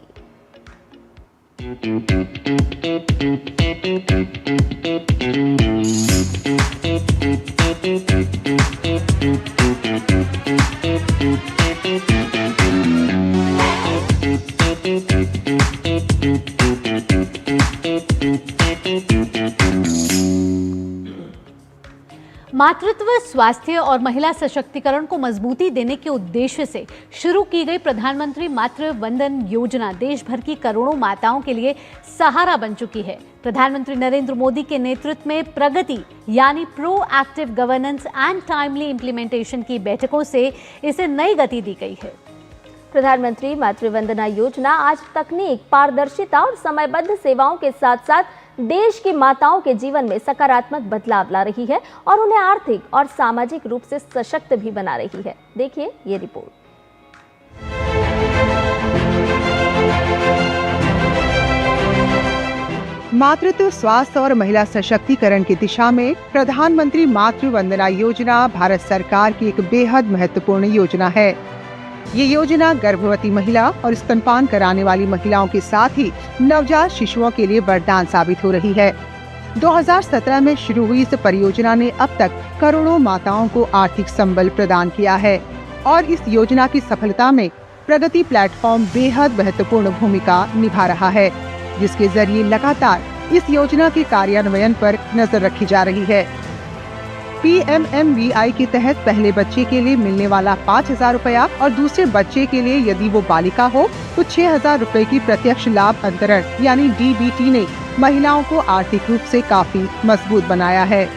Speaker 1: मातृत्व, स्वास्थ्य और महिला सशक्तिकरण को मजबूती देने के उद्देश्य से शुरू की गई प्रधानमंत्री मातृ वंदन योजना देश भर की करोड़ों माताओं के लिए सहारा बन चुकी है। प्रधानमंत्री नरेंद्र मोदी के नेतृत्व में प्रगति यानी proactive governance and timely implementation की बैठकों से इसे नई गति दी गई है।
Speaker 2: प्रधानमंत्री मातृ वंदना योजना आज तकनीक, पारदर्शिता और समयबद्ध सेवाओं के साथ साथ देश की माताओं के जीवन में सकारात्मक बदलाव ला रही है और उन्हें आर्थिक और सामाजिक रूप से सशक्त भी बना रही है। देखिए ये रिपोर्ट।
Speaker 7: मातृत्व, स्वास्थ्य और महिला सशक्तिकरण की दिशा में प्रधानमंत्री मातृ वंदना योजना भारत सरकार की एक बेहद महत्वपूर्ण योजना है। ये योजना गर्भवती महिला और स्तनपान कराने वाली महिलाओं के साथ ही नवजात शिशुओं के लिए वरदान साबित हो रही है। 2017 में शुरू हुई इस परियोजना ने अब तक करोड़ों माताओं को आर्थिक संबल प्रदान किया है और इस योजना की सफलता में प्रगति प्लेटफॉर्म बेहद महत्वपूर्ण भूमिका निभा रहा है, जिसके जरिए लगातार इस योजना के कार्यान्वयन पर नजर रखी जा रही है। PMMVI के तहत पहले बच्चे के लिए मिलने वाला 5,000 रुपया और दूसरे बच्चे के लिए यदि वो बालिका हो तो 6,000 रुपए की प्रत्यक्ष लाभ अंतरण यानी DBT ने महिलाओं को आर्थिक रूप से काफी मजबूत बनाया है।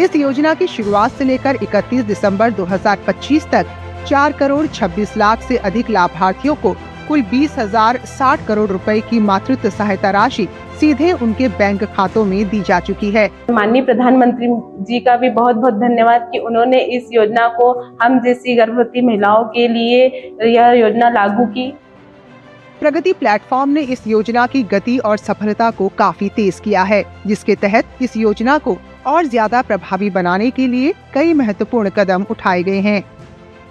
Speaker 7: इस योजना की शुरुआत से लेकर 31 दिसंबर 2025 तक 4 करोड़ 26 लाख से अधिक लाभार्थियों को कुल 20,060 करोड़ रुपए की मातृत्व सहायता राशि सीधे उनके बैंक खातों में दी जा चुकी है।
Speaker 8: माननीय प्रधानमंत्री जी का भी बहुत बहुत धन्यवाद कि उन्होंने इस योजना को हम जैसी गर्भवती महिलाओं के लिए यह योजना लागू की।
Speaker 7: प्रगति प्लेटफॉर्म ने इस योजना की गति और सफलता को काफी तेज किया है, जिसके तहत इस योजना को और ज्यादा प्रभावी बनाने के लिए कई महत्वपूर्ण कदम उठाए गए हैं।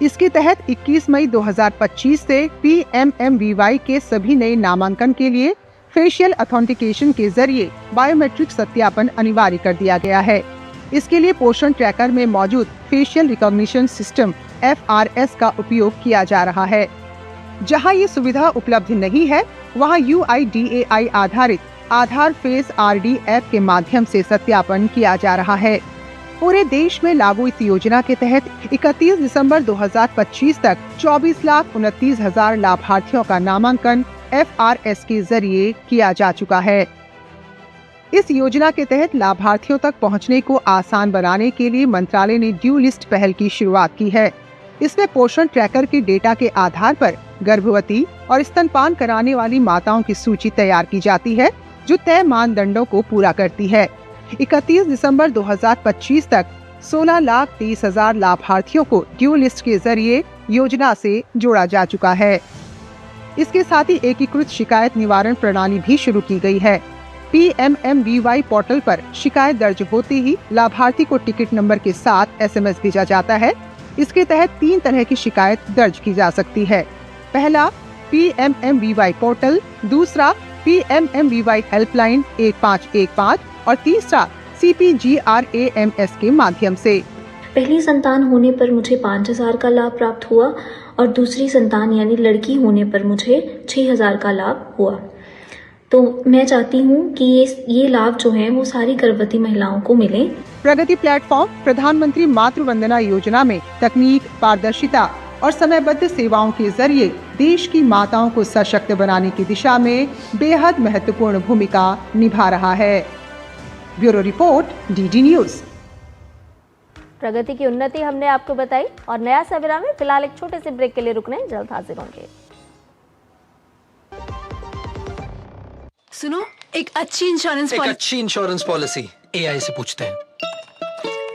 Speaker 7: इसके तहत 21 मई 2025 से PMMVY के सभी नए नामांकन के लिए फेशियल ऑथेंटिकेशन के जरिए बायोमेट्रिक सत्यापन अनिवार्य कर दिया गया है। इसके लिए पोषण ट्रैकर में मौजूद फेशियल रिकॉग्निशन सिस्टम FRS का उपयोग किया जा रहा है। जहां ये सुविधा उपलब्ध नहीं है, वहां UIDAI आधारित आधार फेस RD ऐप के माध्यम से सत्यापन किया जा रहा है। पूरे देश में लागू इस योजना के तहत 31 दिसंबर 2025 तक 24,29,000 लाभार्थियों का नामांकन FRS के जरिए किया जा चुका है। इस योजना के तहत लाभार्थियों तक पहुंचने को आसान बनाने के लिए मंत्रालय ने ड्यू लिस्ट पहल की शुरुआत की है। इसमें पोषण ट्रैकर के डेटा के आधार पर गर्भवती और स्तनपान कराने वाली माताओं की सूची तैयार की जाती है, जो तय मानदंडों को पूरा करती है। 31 दिसंबर 2025 तक 16,23,000 लाभार्थियों को ड्यू लिस्ट के जरिए योजना से जोड़ा जा चुका है। इसके साथ ही एकीकृत शिकायत निवारण प्रणाली भी शुरू की गई है। PMMVY पोर्टल पर शिकायत दर्ज होते ही लाभार्थी को टिकट नंबर के साथ SMS भेजा जाता है। इसके तहत 3 तरह की शिकायत दर्ज की जा सकती है। पहला PMMVY पोर्टल, दूसरा PMMVY हेल्पलाइन 1515 और तीसरा CPGRAMS के माध्यम से।
Speaker 9: पहली संतान होने पर मुझे 5,000 का लाभ प्राप्त हुआ और दूसरी संतान यानी लड़की होने पर मुझे 6,000 का लाभ हुआ। तो मैं चाहती हूँ कि ये लाभ जो है वो सारी गर्भवती महिलाओं को मिले।
Speaker 7: प्रगति प्लेटफॉर्म प्रधानमंत्री मातृ वंदना योजना में तकनीक, पारदर्शिता और समयबद्ध सेवाओं के जरिए देश की माताओं को सशक्त बनाने की दिशा में बेहद महत्वपूर्ण भूमिका निभा रहा है। Bureau report, DD news.
Speaker 2: प्रगति की उन्नति हमने आपको बताई और नया सवेरा में फिलहाल एक छोटे से ब्रेक के लिए रुकने, जल्द हाजिर होंगे।
Speaker 10: सुनो, एक अच्छी इंश्योरेंस पॉलिसी AI से पूछते हैं।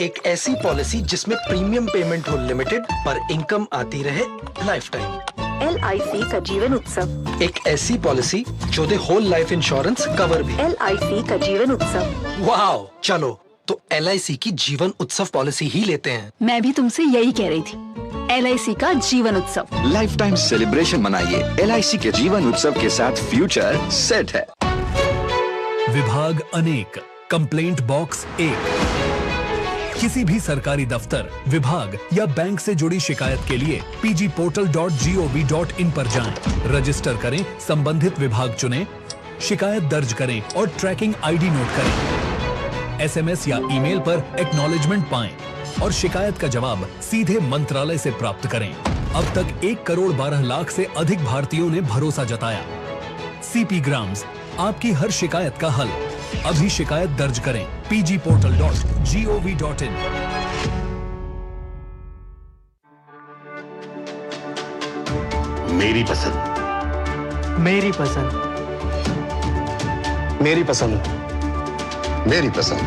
Speaker 10: एक ऐसी पॉलिसी जिसमें प्रीमियम पेमेंट हो लिमिटेड पर इनकम आती रहे लाइफ टाइम।
Speaker 11: LIC का जीवन उत्सव।
Speaker 10: एक ऐसी पॉलिसी जो दे होल लाइफ इंश्योरेंस कवर भी।
Speaker 11: LIC का जीवन उत्सव।
Speaker 10: वाओ, चलो तो LIC की जीवन उत्सव पॉलिसी ही लेते हैं।
Speaker 11: मैं भी तुमसे यही कह रही थी, LIC का जीवन उत्सव।
Speaker 12: लाइफ टाइम सेलिब्रेशन मनाइए LIC के जीवन उत्सव के साथ, फ्यूचर सेट है।
Speaker 13: विभाग अनेक, कंप्लेंट बॉक्स 1। किसी भी सरकारी दफ्तर, विभाग या बैंक से जुड़ी शिकायत के लिए pgportal.gov.in पर जाएं, रजिस्टर करें, संबंधित विभाग चुनें, शिकायत दर्ज करें और ट्रैकिंग ID नोट करें। SMS या ईमेल पर एक्नॉलेजमेंट पाएं और शिकायत का जवाब सीधे मंत्रालय से प्राप्त करें। अब तक 1,12,00,000 से अधिक भारतीयों ने भरोसा जताया। CP ग्राम्स, आपकी हर शिकायत का हल। अभी शिकायत दर्ज करें pgportal.gov.in।
Speaker 14: मेरी पसंद,
Speaker 15: मेरी पसंद,
Speaker 14: मेरी पसंद, मेरी पसंद,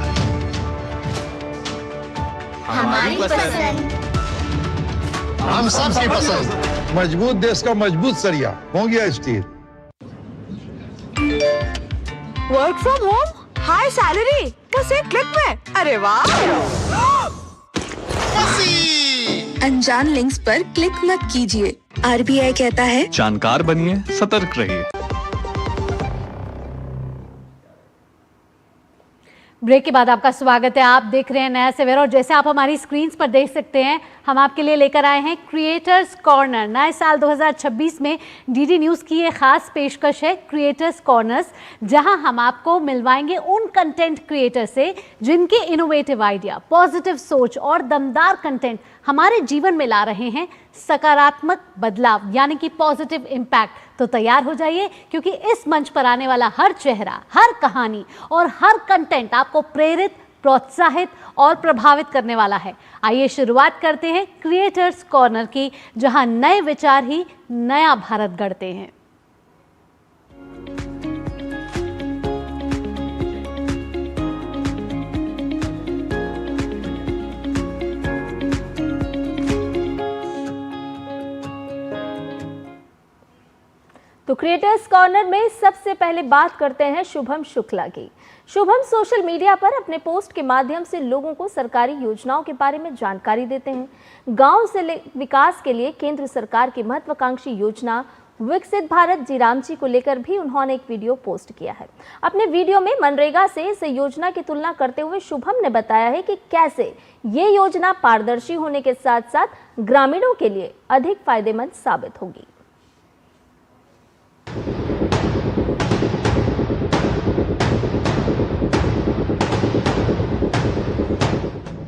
Speaker 16: हमारी पसंद,
Speaker 14: हम सबकी पसंद।
Speaker 17: मजबूत देश का मजबूत सरिया हो गया steel.
Speaker 18: Work from home, high salary, बस एक क्लिक में। अरे वाह!
Speaker 19: अनजान लिंक्स पर क्लिक मत कीजिए। RBI कहता है
Speaker 20: जानकार बनिए, सतर्क रहिए।
Speaker 1: ब्रेक के बाद आपका स्वागत है। आप देख रहे हैं नया सवेरा और जैसे आप हमारी स्क्रीन्स पर देख सकते हैं, हम आपके लिए लेकर आए हैं क्रिएटर्स कॉर्नर। नए साल 2026 में DD न्यूज़ की ये खास पेशकश है क्रिएटर्स कॉर्नर्स, जहां हम आपको मिलवाएंगे उन कंटेंट क्रिएटर से जिनके इनोवेटिव आइडिया, पॉजिटिव सोच और दमदार कंटेंट हमारे जीवन में ला रहे हैं सकारात्मक बदलाव, यानी कि पॉजिटिव इम्पैक्ट। तो तैयार हो जाइए, क्योंकि इस मंच पर आने वाला हर चेहरा, हर कहानी और हर कंटेंट आपको प्रेरित, प्रोत्साहित और प्रभावित करने वाला है। आइए शुरुआत करते हैं क्रिएटर्स कॉर्नर की, जहां नए विचार ही नया भारत गढ़ते हैं।
Speaker 2: तो क्रिएटर्स कॉर्नर में सबसे पहले बात करते हैं शुभम शुक्ला की। शुभम सोशल मीडिया पर अपने पोस्ट के माध्यम से लोगों को सरकारी योजनाओं के बारे में जानकारी देते हैं। गांव से विकास के लिए केंद्र सरकार की महत्वाकांक्षी योजना विकसित भारत जी राम जी को लेकर भी उन्होंने एक वीडियो पोस्ट किया है। अपने वीडियो में मनरेगा से इस योजना की तुलना करते हुए शुभम ने बताया है कि कैसे ये योजना पारदर्शी होने के साथ साथ ग्रामीणों के लिए अधिक फायदेमंद साबित होगी।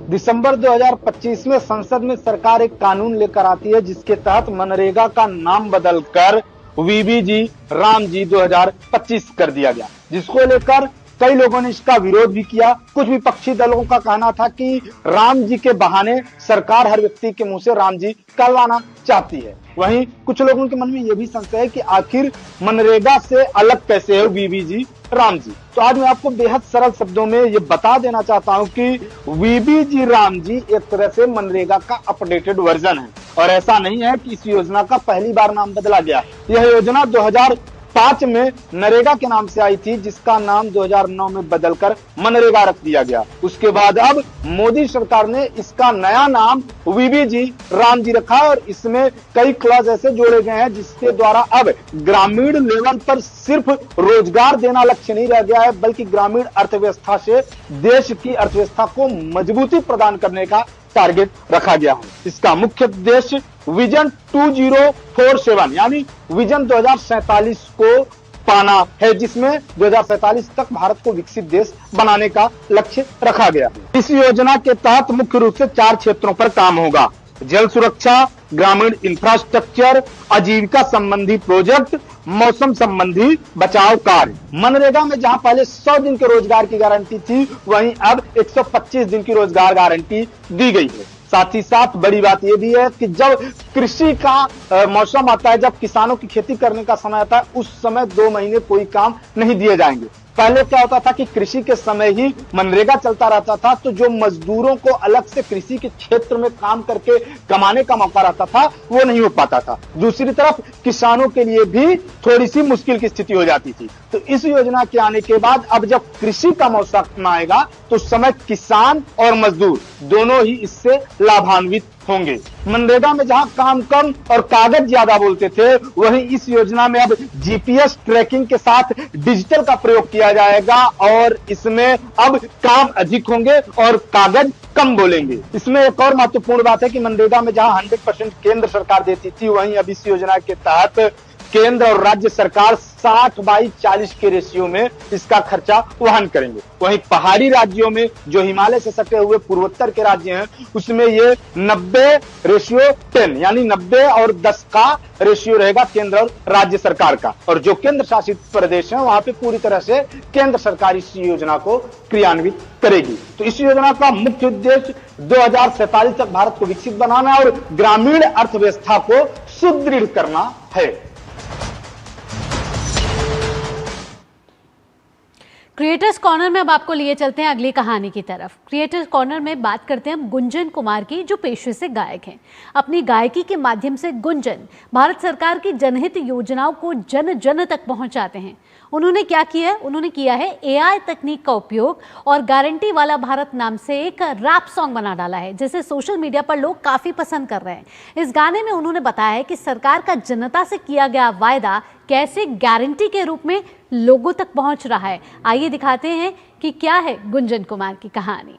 Speaker 21: दिसंबर 2025 में संसद में सरकार एक कानून लेकर आती है, जिसके तहत मनरेगा का नाम बदलकर VBG राम जी 2025 कर दिया गया, जिसको लेकर कई लोगों ने इसका विरोध भी किया। कुछ विपक्षी दलों का कहना था कि राम जी के बहाने सरकार हर व्यक्ति के मुंह से राम जी कहलवाना चाहती है। वहीं कुछ लोगों के मन में यह भी संशय है कि आखिर मनरेगा से अलग कैसे है VBG राम जी। तो आज मैं आपको बेहद सरल शब्दों में ये बता देना चाहता हूं कि VBG राम जी एक तरह से मनरेगा का अपडेटेड वर्जन है, और ऐसा नहीं है कि इस योजना का पहली बार नाम बदला गया। यह योजना 2005 में नरेगा के नाम से आई थी, जिसका नाम 2009 में बदलकर मनरेगा रख दिया गया। उसके बाद अब मोदी सरकार ने इसका नया नाम VBG राम जी रखा, और इसमें कई क्लॉज ऐसे जोड़े गए हैं जिसके द्वारा अब ग्रामीण लेवल पर सिर्फ रोजगार देना लक्ष्य नहीं रह गया है, बल्कि ग्रामीण अर्थव्यवस्था से देश की अर्थव्यवस्था को मजबूती प्रदान करने का टारगेट रखा गया है। इसका मुख्य उद्देश्य विजन 2047 यानी विजन 2047 को पाना है, जिसमें 2047 तक भारत को विकसित देश बनाने का लक्ष्य रखा गया है। इस योजना के तहत मुख्य रूप से 4 क्षेत्रों पर काम होगा: जल सुरक्षा, ग्रामीण इंफ्रास्ट्रक्चर, आजीविका संबंधी प्रोजेक्ट, मौसम संबंधी बचाव कार्य। मनरेगा में जहां पहले 100 दिन के रोजगार की गारंटी थी, वहीं अब 125 दिन की रोजगार गारंटी दी गई है। साथ ही साथ बड़ी बात यह भी है कि जब कृषि का मौसम आता है, जब किसानों की खेती करने का समय आता है, उस समय 2 महीने कोई काम नहीं दिए जाएंगे। पहले क्या होता था कि कृषि के समय ही मनरेगा चलता रहता था, तो जो मजदूरों को अलग से कृषि के क्षेत्र में काम करके कमाने का मौका रहता था, वो नहीं हो पाता था। दूसरी तरफ किसानों के लिए भी थोड़ी सी मुश्किल की स्थिति हो जाती थी। तो इस योजना के आने के बाद अब जब कृषि का मौसम आएगा, तो उस समय किसान और मजदूर दोनों ही इससे लाभान्वित होंगे। मनरेगा में जहां काम कम और कागज ज्यादा बोलते थे, वहीं इस योजना में अब GPS ट्रैकिंग के साथ डिजिटल का प्रयोग किया जाएगा, और इसमें अब काम अधिक होंगे और कागज कम बोलेंगे। इसमें एक और महत्वपूर्ण बात है कि मनरेगा में जहां 100% केंद्र सरकार देती थी, वहीं अब इस योजना के तहत केंद्र और राज्य सरकार 60/40 के रेशियो में इसका खर्चा वहन करेंगे। वहीं पहाड़ी राज्यों में जो हिमालय से सटे हुए पूर्वोत्तर के राज्य हैं, उसमें ये 90:10 यानी 90 और 10 का रेशियो रहेगा केंद्र और राज्य सरकार का। और जो केंद्र शासित प्रदेश हैं वहां पे पूरी तरह से केंद्र सरकार इस योजना को क्रियान्वित करेगी। तो इस योजना का मुख्य उद्देश्य 2047 तक भारत को विकसित बनाना और ग्रामीण अर्थव्यवस्था को सुदृढ़ करना है।
Speaker 1: क्रिएटर्स कॉर्नर में अब आपको लिए चलते हैं अगली कहानी की तरफ। क्रिएटर्स कॉर्नर में बात करते हैं हम गुंजन कुमार की, जो पेशे से गायक हैं। अपनी गायकी के माध्यम से गुंजन भारत सरकार की जनहित योजनाओं को जन जन तक पहुंचाते हैं। उन्होंने क्या किया है? उन्होंने किया है AI तकनीक का उपयोग और गारंटी वाला भारत नाम से एक रैप सॉन्ग बना डाला है, जिसे सोशल मीडिया पर लोग काफ़ी पसंद कर रहे हैं। इस गाने में उन्होंने बताया है कि सरकार का जनता से किया गया वायदा कैसे गारंटी के रूप में लोगों तक पहुंच रहा है। आइए दिखाते हैं कि क्या है गुंजन कुमार की कहानी।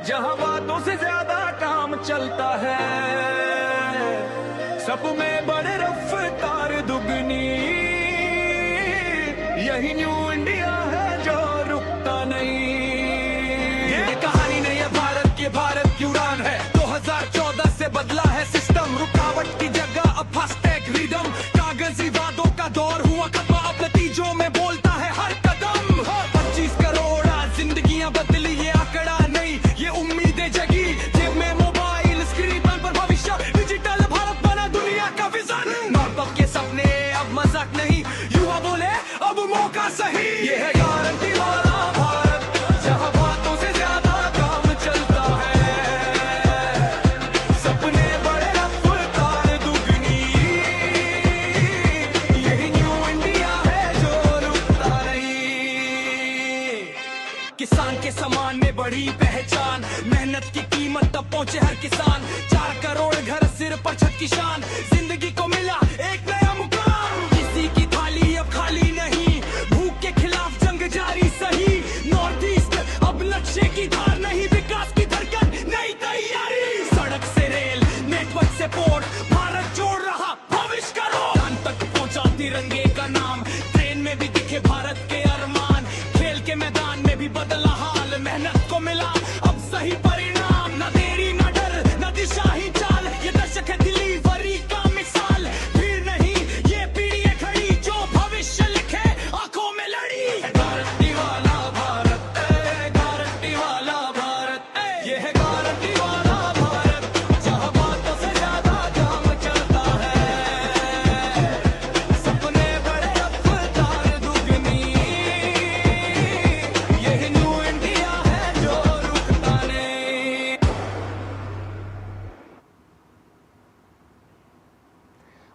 Speaker 3: जहां बातों से ज्यादा काम चलता है, सब में बड़े रफ्तार दुगनी, यही न्यू इंडिया है जो रुकता नहीं। ये कहानी नहीं है भारत की उड़ान है। 2014 से बदला है सिस्टम, रुकावट की जगह अब फास्टैग रिदम। कागजी वादों का दौर हुआ खत्म, अब नतीजों में बोलता है हर कदम। 25 करोड़ जिंदगियां बदली, ये आंकड़ा नहीं ये उम्मीदें जगी। जेब में मोबाइल स्क्रीन पर भविष्य, डिजिटल भारत बना दुनिया का विजन। माँ बाप के सपने अब मजाक नहीं, युवा बोले अब मौका सही। ये है गारंटी वाला भारत, जहाँ बातों से ज्यादा काम चलता है, सपने बड़े रफ्तार दुगनी, यही न्यू इंडिया है जो रुकता नहीं। किसान के समान में बड़ी पहचान, मेहनत की कीमत तब पहुंचे हर किसान। 4 करोड़ घर सिर पर छत की शान, जिंदगी को मिला एक नया मुकाम। किसी की थाली अब खाली नहीं, भूख के खिलाफ जंग जारी सही। नॉर्थ ईस्ट अब नक्शे की धार नहीं, विकास की धड़कन नई तैयारी। सड़क से रेल, नेटवर्क से पोर्ट, भारत जोड़ रहा भविष्य का रोड। कान तक पहुंचा तिरंगे का नाम, ट्रेन में भी दिखे भारत के अरमान। खेल के मैदान में भी बदला हाल, मेहनत को मिला अब सही परिणाम। न देरी न डर न दिशा ही चाल, ये दशक है डिलीवरी का मिसाल। भीड़ नहीं ये पीढ़ी है खड़ी, जो भविष्य लिखे आंखों में लड़ी। गारंटी वाला भारत, गारंटी वाला भारत, ये है गारंटी वाला भारत, जहाँ बातों से ज्यादा काम चलता है, सपने बड़े रफ्तार दुगनी, यही न्यू इंडिया है जो रुकता नहीं।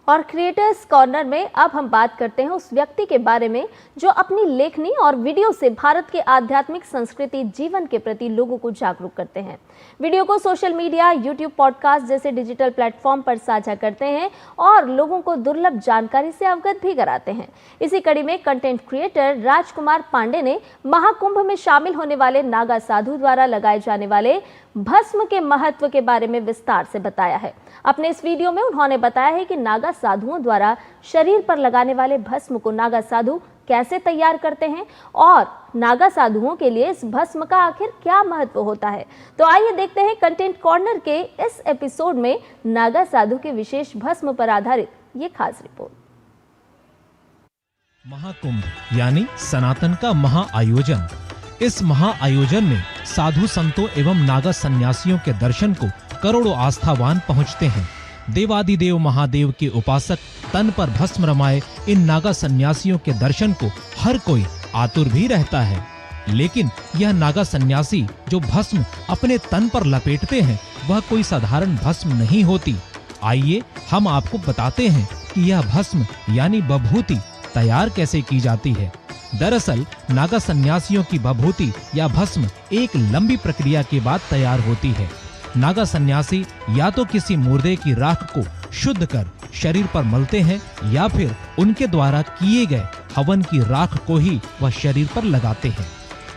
Speaker 2: और क्रिएटर्स कॉर्नर में अब हम बात करते हैं उस व्यक्ति के बारे में जो अपनी लेखनी और वीडियो से भारत के आध्यात्मिक संस्कृति जीवन के प्रति लोगों को जागरूक करते हैं। वीडियो को सोशल मीडिया, यूट्यूब, पॉडकास्ट जैसे डिजिटल प्लेटफॉर्म पर साझा करते हैं और लोगों को दुर्लभ जानकारी से अवगत भी कराते हैं। इसी कड़ी में कंटेंट क्रिएटर राजकुमार पांडे ने महाकुंभ में शामिल होने वाले नागा साधु द्वारा लगाए जाने वाले भस्म के महत्व के बारे में विस्तार से बताया है। अपने इस वीडियो में उन्होंने बताया है कि नागा साधुओं द्वारा शरीर पर लगाने वाले भस्म को नागा साधु कैसे तैयार करते हैं और नागा साधुओं के लिए इस भस्म का आखिर क्या महत्व होता है। तो आइए देखते हैं कंटेंट कॉर्नर के इस एपिसोड में नागा साधु के विशेष भस्म पर आधारित ये खास रिपोर्ट।
Speaker 22: महाकुंभ यानी सनातन का महाआयोजन। इस महाआयोजन में साधु संतों एवं नागा सन्यासियों के दर्शन को करोड़ों आस्थावान पहुंचते हैं। देवादिदेव महादेव के उपासक तन पर भस्म रमाए इन नागा सन्यासियों के दर्शन को हर कोई आतुर भी रहता है। लेकिन यह नागा सन्यासी जो भस्म अपने तन पर लपेटते हैं वह कोई साधारण भस्म नहीं होती। आइए हम आपको बताते हैं कि यह भस्म यानी बभूति तैयार कैसे की जाती है। दरअसल नागा सन्यासियों की बभूति या भस्म एक लंबी प्रक्रिया के बाद तैयार होती है। नागा सन्यासी या तो किसी मुर्दे की राख को शुद्ध कर शरीर पर मलते हैं या फिर उनके द्वारा किए गए हवन की राख को ही वह शरीर पर लगाते हैं।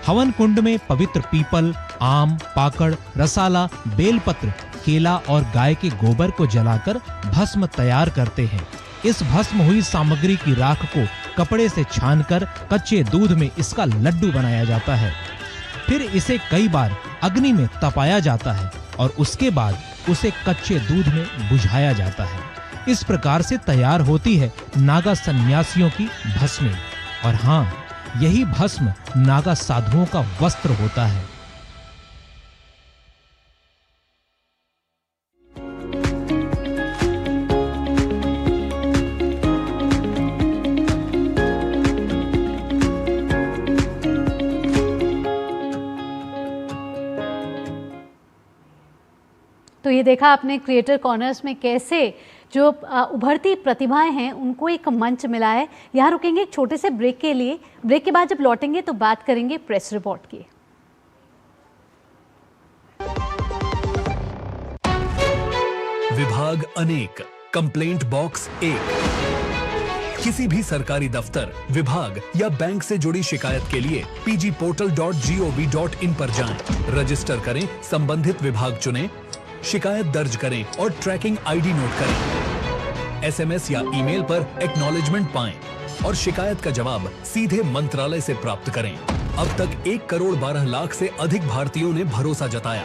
Speaker 22: हवन कुंड में पवित्र पीपल, आम, पाकड़, रसाला, बेलपत्र, केला और गाय के गोबर को जलाकर भस्म तैयार करते हैं। इस भस्म हुई सामग्री की राख को कपड़े से छानकर कच्चे दूध में इसका लड्डू बनाया जाता है। फिर इसे कई बार अग्नि में तपाया जाता है और उसके बाद उसे कच्चे दूध में बुझाया जाता है। इस प्रकार से तैयार होती है नागा सन्यासियों की भस्म। और हाँ, यही भस्म नागा साधुओं का वस्त्र होता है।
Speaker 1: तो ये देखा आपने क्रिएटर कॉर्नर्स में कैसे जो उभरती प्रतिभाएं हैं उनको एक मंच मिला है। यहाँ रुकेंगे एक छोटे से ब्रेक के लिए। ब्रेक के बाद जब लौटेंगे तो बात करेंगे प्रेस रिपोर्ट की।
Speaker 13: विभाग अनेक, कंप्लेंट बॉक्स 1। किसी भी सरकारी दफ्तर, विभाग या बैंक से जुड़ी शिकायत के लिए pgportal.gov.in पर जाएं, रजिस्टर करें, संबंधित विभाग चुनें, शिकायत दर्ज करें और ट्रैकिंग आईडी नोट करें। एसएमएस या ईमेल पर एक्नॉलेजमेंट पाएं और शिकायत का जवाब सीधे मंत्रालय से प्राप्त करें। अब तक 1,12,00,000 से अधिक भारतीयों ने भरोसा जताया।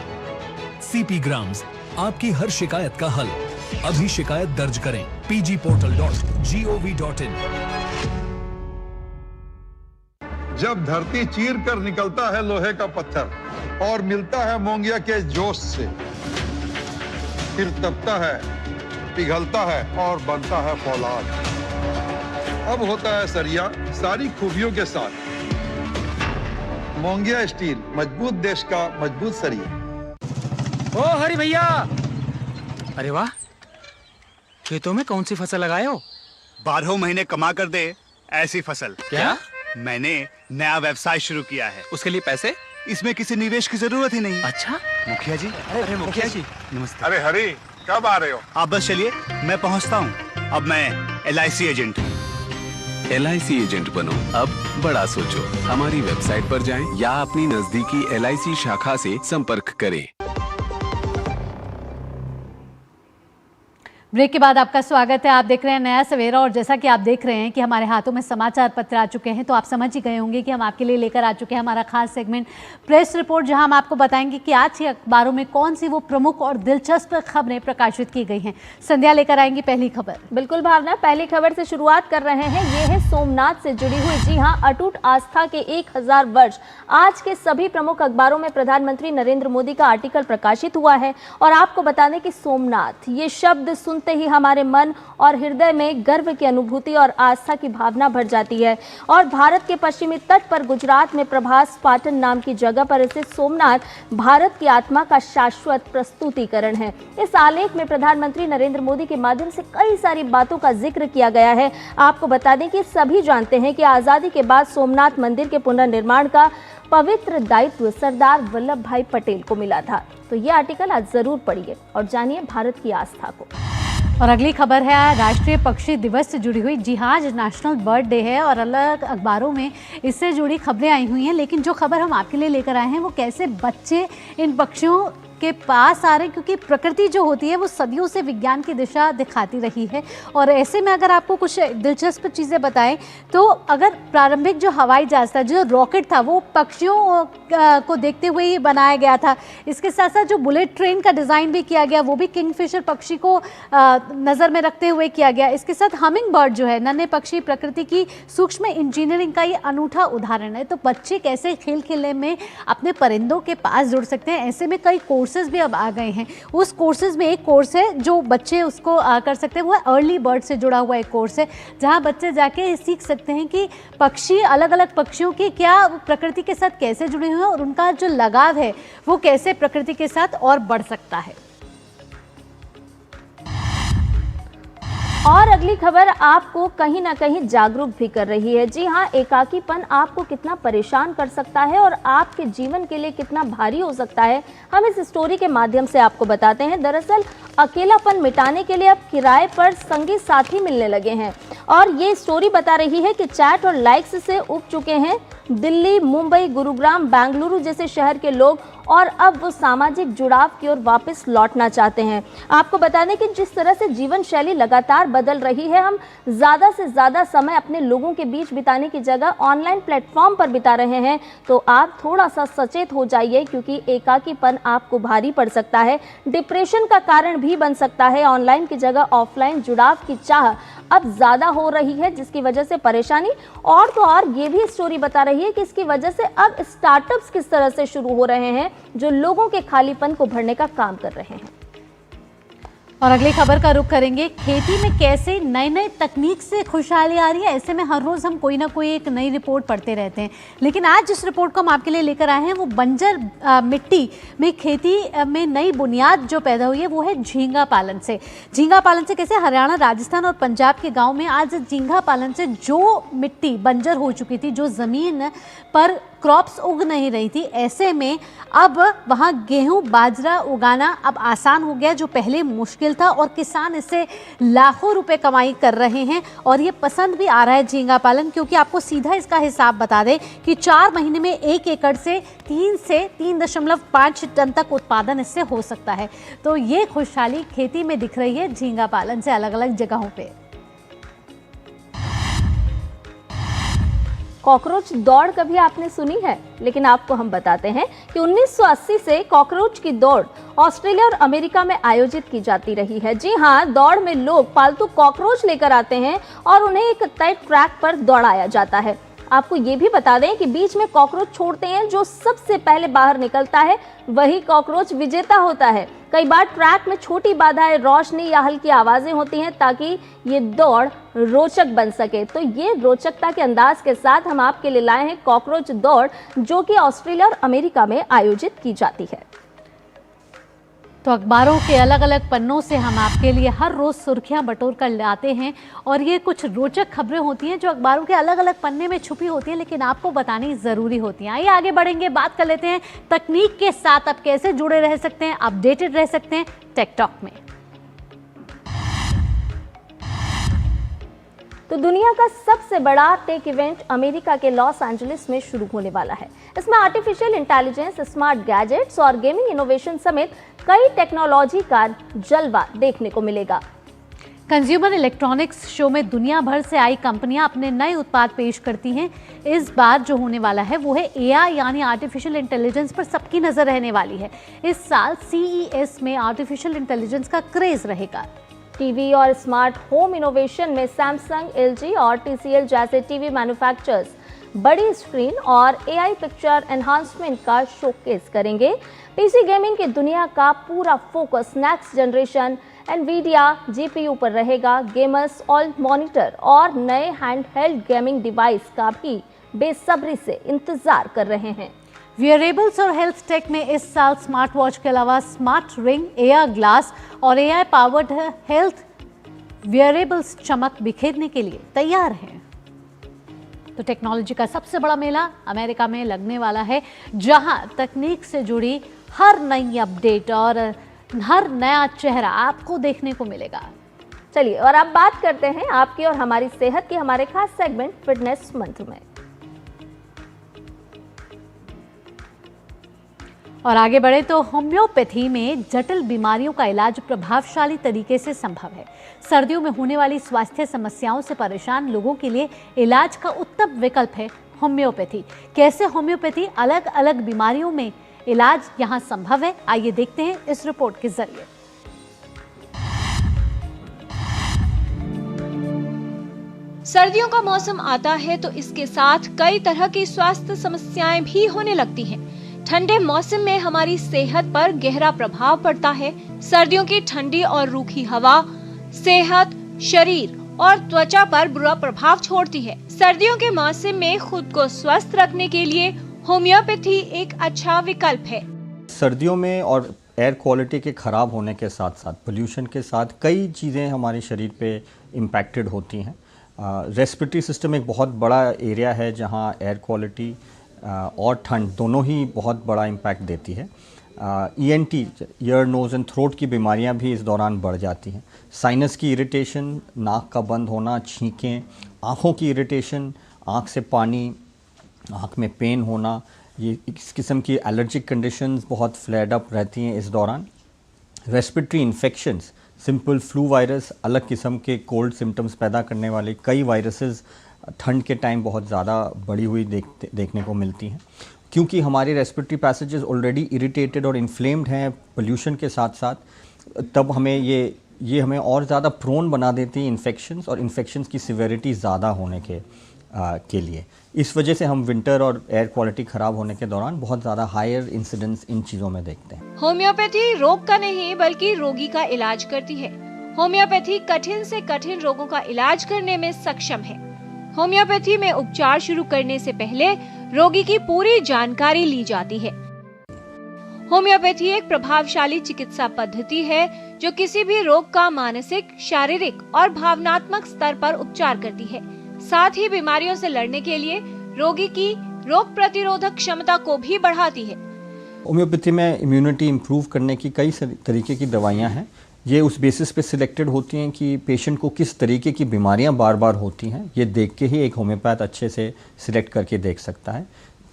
Speaker 13: सीपी ग्राम्स, आपकी हर शिकायत का हल। अभी शिकायत दर्ज करें pgportal.gov.in।
Speaker 17: जब धरती चीर कर निकलता है लोहे का पत्थर और मिलता है मोंगिया के जोश से, फिर तपता है, पिघलता है और बनता है फौलाद। अब होता है सरिया सारी खूबियों के साथ। मोंगिया स्टील, मजबूत देश का मजबूत सरिया।
Speaker 4: ओ हरि भैया, अरे वाह, खेतों में कौन सी फसल लगाए हो?
Speaker 5: 12 महीने कमा कर दे ऐसी फसल।
Speaker 4: क्या?
Speaker 5: मैंने नया व्यवसाय शुरू किया है।
Speaker 4: उसके लिए पैसे?
Speaker 5: इसमें किसी निवेश की जरूरत ही नहीं।
Speaker 4: अच्छा
Speaker 5: मुखिया जी।
Speaker 4: अरे मुखिया जी
Speaker 5: नमस्ते।
Speaker 17: अरे हरी, कब आ रहे हो?
Speaker 5: आप बस चलिए, मैं पहुंचता हूं। अब मैं LIC एजेंट हूं।
Speaker 23: LIC एजेंट बनो, अब बड़ा सोचो। हमारी वेबसाइट पर जाएं या अपनी नजदीकी LIC शाखा से संपर्क करें।
Speaker 1: ब्रेक के बाद आपका स्वागत है। आप देख रहे हैं नया सवेरा और जैसा कि आप देख रहे हैं कि हमारे हाथों में समाचार पत्र आ चुके हैं, तो आप समझ ही गए होंगे कि हम आपके लिए लेकर आ चुके हैं हमारा खास सेगमेंट प्रेस रिपोर्ट, जहां हम आपको बताएंगे कि आज ही अखबारों में कौन सी वो प्रमुख और दिलचस्प खबरें प्रकाशित की गई हैं। संध्या लेकर आएंगी पहली खबर।
Speaker 2: बिल्कुल भावना, पहली खबर से शुरुआत कर रहे हैं। ये है सोमनाथ से जुड़ी हुई। जी हाँ, अटूट आस्था के 1000 वर्ष। आज के सभी प्रमुख अखबारों में प्रधानमंत्री नरेंद्र मोदी का आर्टिकल प्रकाशित हुआ है और आपको बता दें कि सोमनाथ ये शब्द सुनते ही हमारे मन और हृदय में गर्व की अनुभूति और आस्था की भावना भर जाती है। और भारत के पश्चिमी तट पर गुजरात में प्रभास पाटन नाम की जगह पर स्थित सोमनाथ भारत की आत्मा का शाश्वत प्रस्तुतिकरण है। इस आलेख में प्रधानमंत्री नरेंद्र मोदी के माध्यम से कई सारी बातों का जिक्र किया गया है। आपको बता दें कि सभी जानते हैं कि आजादी के बाद सोमनाथ मंदिर के पुनर्निर्माण का पवित्र दायित्व सरदार वल्लभ भाई पटेल को मिला था। तो ये आर्टिकल आज जरूर पढ़िए और जानिए भारत की आस्था को।
Speaker 1: और अगली खबर है राष्ट्रीय पक्षी दिवस से जुड़ी हुई। जी हाँ, आज नेशनल बर्ड डे है और अलग अखबारों में इससे जुड़ी खबरें आई हुई हैं, लेकिन जो खबर हम आपके लिए लेकर आए हैं वो कैसे बच्चे इन पक्षियों के पास आ रहे हैं, क्योंकि प्रकृति जो होती है वो सदियों से विज्ञान की दिशा दिखाती रही है। और ऐसे में अगर आपको कुछ दिलचस्प चीज़ें बताएं तो अगर प्रारंभिक जो हवाई जहाज था, जो रॉकेट था, वो पक्षियों को देखते हुए ही बनाया गया था। इसके साथ साथ जो बुलेट ट्रेन का डिज़ाइन भी किया गया वो भी किंगफिशर पक्षी को नज़र में रखते हुए किया गया। इसके साथ हमिंग बर्ड जो है, नन्हे पक्षी, प्रकृति की सूक्ष्म इंजीनियरिंग का ये अनूठा उदाहरण है। तो बच्चे कैसे खेल खेलने में अपने परिंदों के पास जुड़ सकते हैं, ऐसे में कई कोर्सेज भी अब आ गए हैं। उस कोर्सेज में एक कोर्स है जो बच्चे उसको कर सकते हैं, वो अर्ली बर्ड से जुड़ा हुआ एक कोर्स है, जहां बच्चे जाके सीख सकते हैं कि पक्षी, अलग अलग पक्षियों की क्या प्रकृति के साथ कैसे जुड़े हुए हैं और उनका जो लगाव है वो कैसे प्रकृति के साथ और बढ़ सकता है।
Speaker 2: और अगली खबर आपको कहीं ना कहीं जागरूक भी कर रही है। जी हाँ, एकाकीपन आपको कितना परेशान कर सकता है और आपके जीवन के लिए कितना भारी हो सकता है, हम इस स्टोरी के माध्यम से आपको बताते हैं। दरअसल अकेलापन मिटाने के लिए अब किराए पर संगी साथी मिलने लगे हैं और ये स्टोरी बता रही है कि चैट और लाइक्स से उब चुके हैं दिल्ली, मुंबई, गुरुग्राम, बेंगलुरु जैसे शहर के लोग और अब वो सामाजिक जुड़ाव की ओर वापस लौटना चाहते हैं। आपको बता दें कि जिस तरह से जीवन शैली लगातार बदल रही है, हम ज़्यादा से ज़्यादा समय अपने लोगों के बीच बिताने की जगह ऑनलाइन प्लेटफॉर्म पर बिता रहे हैं। तो आप थोड़ा सा सचेत हो जाइए, क्योंकि एकाकीपन आपको भारी पड़ सकता है, डिप्रेशन का कारण भी बन सकता है। ऑनलाइन की जगह ऑफलाइन जुड़ाव की चाह अब ज़्यादा हो रही है, जिसकी वजह से परेशानी। और तो और ये भी स्टोरी बता रही है कि इसकी वजह से अब स्टार्टअप्स किस तरह से शुरू हो रहे हैं जो लोगों के खालीपन को भरने का काम कर रहे हैं।
Speaker 1: और अगली खबर का रुख करेंगे, खेती में कैसे नई नई तकनीक से खुशहाली आ रही है। ऐसे में हर रोज़ हम कोई ना कोई एक नई रिपोर्ट पढ़ते रहते हैं, लेकिन आज जिस रिपोर्ट को हम आपके लिए लेकर आए हैं वो बंजर मिट्टी में खेती में नई बुनियाद जो पैदा हुई है वो है झींगा पालन से। झींगा पालन से कैसे हरियाणा, राजस्थान और पंजाब के गाँव में आज झींगा पालन से जो मिट्टी बंजर हो चुकी थी, जो ज़मीन पर क्रॉप्स उग नहीं रही थी, ऐसे में अब वहाँ गेहूं बाजरा उगाना अब आसान हो गया, जो पहले मुश्किल था, और किसान इससे लाखों रुपए कमाई कर रहे हैं। और ये पसंद भी आ रहा है झींगा पालन, क्योंकि आपको सीधा इसका हिसाब बता दें कि 4 महीने में 1 एकड़ से 3 से 3.5 टन तक उत्पादन इससे हो सकता है। तो ये खुशहाली खेती में दिख रही है झींगा पालन से अलग अलग जगहों पे।
Speaker 2: कॉकरोच दौड़ कभी आपने सुनी है? लेकिन आपको हम बताते हैं कि 1980 से कॉकरोच की दौड़ ऑस्ट्रेलिया और अमेरिका में आयोजित की जाती रही है। जी हाँ, दौड़ में लोग पालतू कॉकरोच लेकर आते हैं और उन्हें एक तय ट्रैक पर दौड़ाया जाता है। आपको ये भी बता दें कि बीच में कॉकरोच छोड़ते हैं, जो सबसे पहले बाहर निकलता है वही कॉकरोच विजेता होता है। कई बार ट्रैक में छोटी बाधाएं, रोशनी या हल्की आवाजें होती हैं ताकि ये दौड़ रोचक बन सके। तो ये रोचकता के अंदाज के साथ हम आपके लिए लाए हैं कॉकरोच दौड़, जो कि ऑस्ट्रेलिया और अमेरिका में आयोजित की जाती है।
Speaker 1: तो अखबारों के अलग अलग पन्नों से हम आपके लिए हर रोज़ सुर्खियां बटोर कर लाते हैं, और ये कुछ रोचक खबरें होती हैं जो अखबारों के अलग अलग पन्ने में छुपी होती हैं, लेकिन आपको बतानी ज़रूरी होती हैं। आइए आगे बढ़ेंगे, बात कर लेते हैं तकनीक के साथ आप कैसे जुड़े रह सकते हैं, अपडेटेड रह सकते हैं टेक टॉक में।
Speaker 2: तो दुनिया का सबसे बड़ा टेक इवेंट अमेरिका के लॉस एंजलिस में शुरू होने वाला है। इसमें आर्टिफिशियल इंटेलिजेंस, स्मार्ट गैजेट्स और गेमिंग इनोवेशन समेत कई टेक्नोलॉजी का जलवा देखने को मिलेगा।
Speaker 1: कंज्यूमर इलेक्ट्रॉनिक्स शो में दुनिया भर से आई कंपनियां अपने नए उत्पाद पेश करती हैं। इस बार जो होने वाला है वो है एआई यानी आर्टिफिशियल इंटेलिजेंस पर सबकी नज़र रहने वाली है। इस साल CES में आर्टिफिशियल इंटेलिजेंस का क्रेज रहेगा।
Speaker 2: टीवी और स्मार्ट होम इनोवेशन में सैमसंग, LG और TCL जैसे टीवी मैन्युफैक्चरर्स बड़ी स्क्रीन और AI पिक्चर एनहांसमेंट का शोकेस करेंगे। PC गेमिंग की दुनिया का पूरा focus next generation NVIDIA GPU पर रहेगा। गेमर्स ऑल मॉनिटर और नए हैंडहेल्ड गेमिंग डिवाइस का भी बेसब्री से इंतजार कर रहे हैं।
Speaker 1: वियरेबल्स और हेल्थ टेक में इस साल स्मार्ट वॉच के अलावा स्मार्ट रिंग, एयर ग्लास और AI पावर्ड हेल्थ वियरेबल्स चमक बिखेरने के लिए तैयार हैं। तो टेक्नोलॉजी का सबसे बड़ा मेला अमेरिका में लगने वाला है, जहां तकनीक से जुड़ी हर नई अपडेट और हर नया चेहरा आपको देखने को मिलेगा।
Speaker 2: चलिए और अब बात करते हैं आपकी और हमारी सेहत की, हमारे खास सेगमेंट फिटनेस मंत्र में।
Speaker 1: और आगे बढ़े तो होम्योपैथी में जटिल बीमारियों का इलाज प्रभावशाली तरीके से संभव है। सर्दियों में होने वाली स्वास्थ्य समस्याओं से परेशान लोगों के लिए इलाज का उत्तम विकल्प है होम्योपैथी। कैसे होम्योपैथी अलग अलग बीमारियों में इलाज यहां संभव है, आइए देखते हैं इस रिपोर्ट के जरिए।
Speaker 6: सर्दियों का मौसम आता है तो इसके साथ कई तरह की स्वास्थ्य समस्याएं भी होने लगती हैं। ठंडे मौसम में हमारी सेहत पर गहरा प्रभाव पड़ता है। सर्दियों की ठंडी और रूखी हवा सेहत, शरीर और त्वचा पर बुरा प्रभाव छोड़ती है। सर्दियों के मौसम में खुद को स्वस्थ रखने के लिए होम्योपैथी एक अच्छा विकल्प है।
Speaker 8: सर्दियों में और एयर क्वालिटी के ख़राब होने के साथ साथ पोल्यूशन के साथ कई चीज़ें हमारे शरीर पे इम्पैक्टेड होती हैं। रेस्पिरेटरी सिस्टम एक बहुत बड़ा एरिया है जहाँ एयर क्वालिटी और ठंड दोनों ही बहुत बड़ा इम्पैक्ट देती है। ENT ear, nose and throat की बीमारियां भी इस दौरान बढ़ जाती हैं। साइनस की इरिटेशन, नाक का बंद होना, छींकें, आँखों की इरिटेशन, आँख से पानी, आँख में पेन होना, ये इस किस्म की एलर्जिक कंडीशंस बहुत फ्लेड अप रहती हैं इस दौरान। Respiratory infections, simple flu virus, अलग किस्म के कोल्ड सिम्टम्स पैदा करने वाले कई वायरसेस ठंड के टाइम बहुत ज़्यादा बढ़ी हुई देखने को मिलती हैं। क्योंकि हमारे रेस्पिरेटरी पैसेजेस ऑलरेडी इरिटेटेड और इन्फ्लेम्ड हैं पोल्यूशन के साथ साथ, तब हमें ये हमें और ज़्यादा प्रोन बना देती हैं इन्फेक्शंस और इन्फेक्शंस की सिवेरिटी ज़्यादा होने के लिए। इस वजह से हम विंटर और एयर क्वालिटी ख़राब होने के दौरान बहुत ज़्यादा हायर इंसिडेंस इन चीज़ों में देखते हैं।
Speaker 6: होम्योपैथी रोग का नहीं बल्कि रोगी का इलाज करती है। होम्योपैथी कठिन से कठिन रोगों का इलाज करने में सक्षम है। होम्योपैथी में उपचार शुरू करने से पहले रोगी की पूरी जानकारी ली जाती है। होम्योपैथी एक प्रभावशाली चिकित्सा पद्धति है जो किसी भी रोग का मानसिक, शारीरिक और भावनात्मक स्तर पर उपचार करती है। साथ ही बीमारियों से लड़ने के लिए रोगी की रोग प्रतिरोधक क्षमता को भी बढ़ाती है।
Speaker 8: होम्योपैथी में इम्यूनिटी इम्प्रूव करने की कई तरीके की दवाइयाँ हैं। ये उस बेसिस पे सिलेक्टेड होती हैं कि पेशेंट को किस तरीके की बीमारियां बार बार होती हैं, ये देख के ही एक होम्योपैथ अच्छे से सिलेक्ट करके देख सकता है।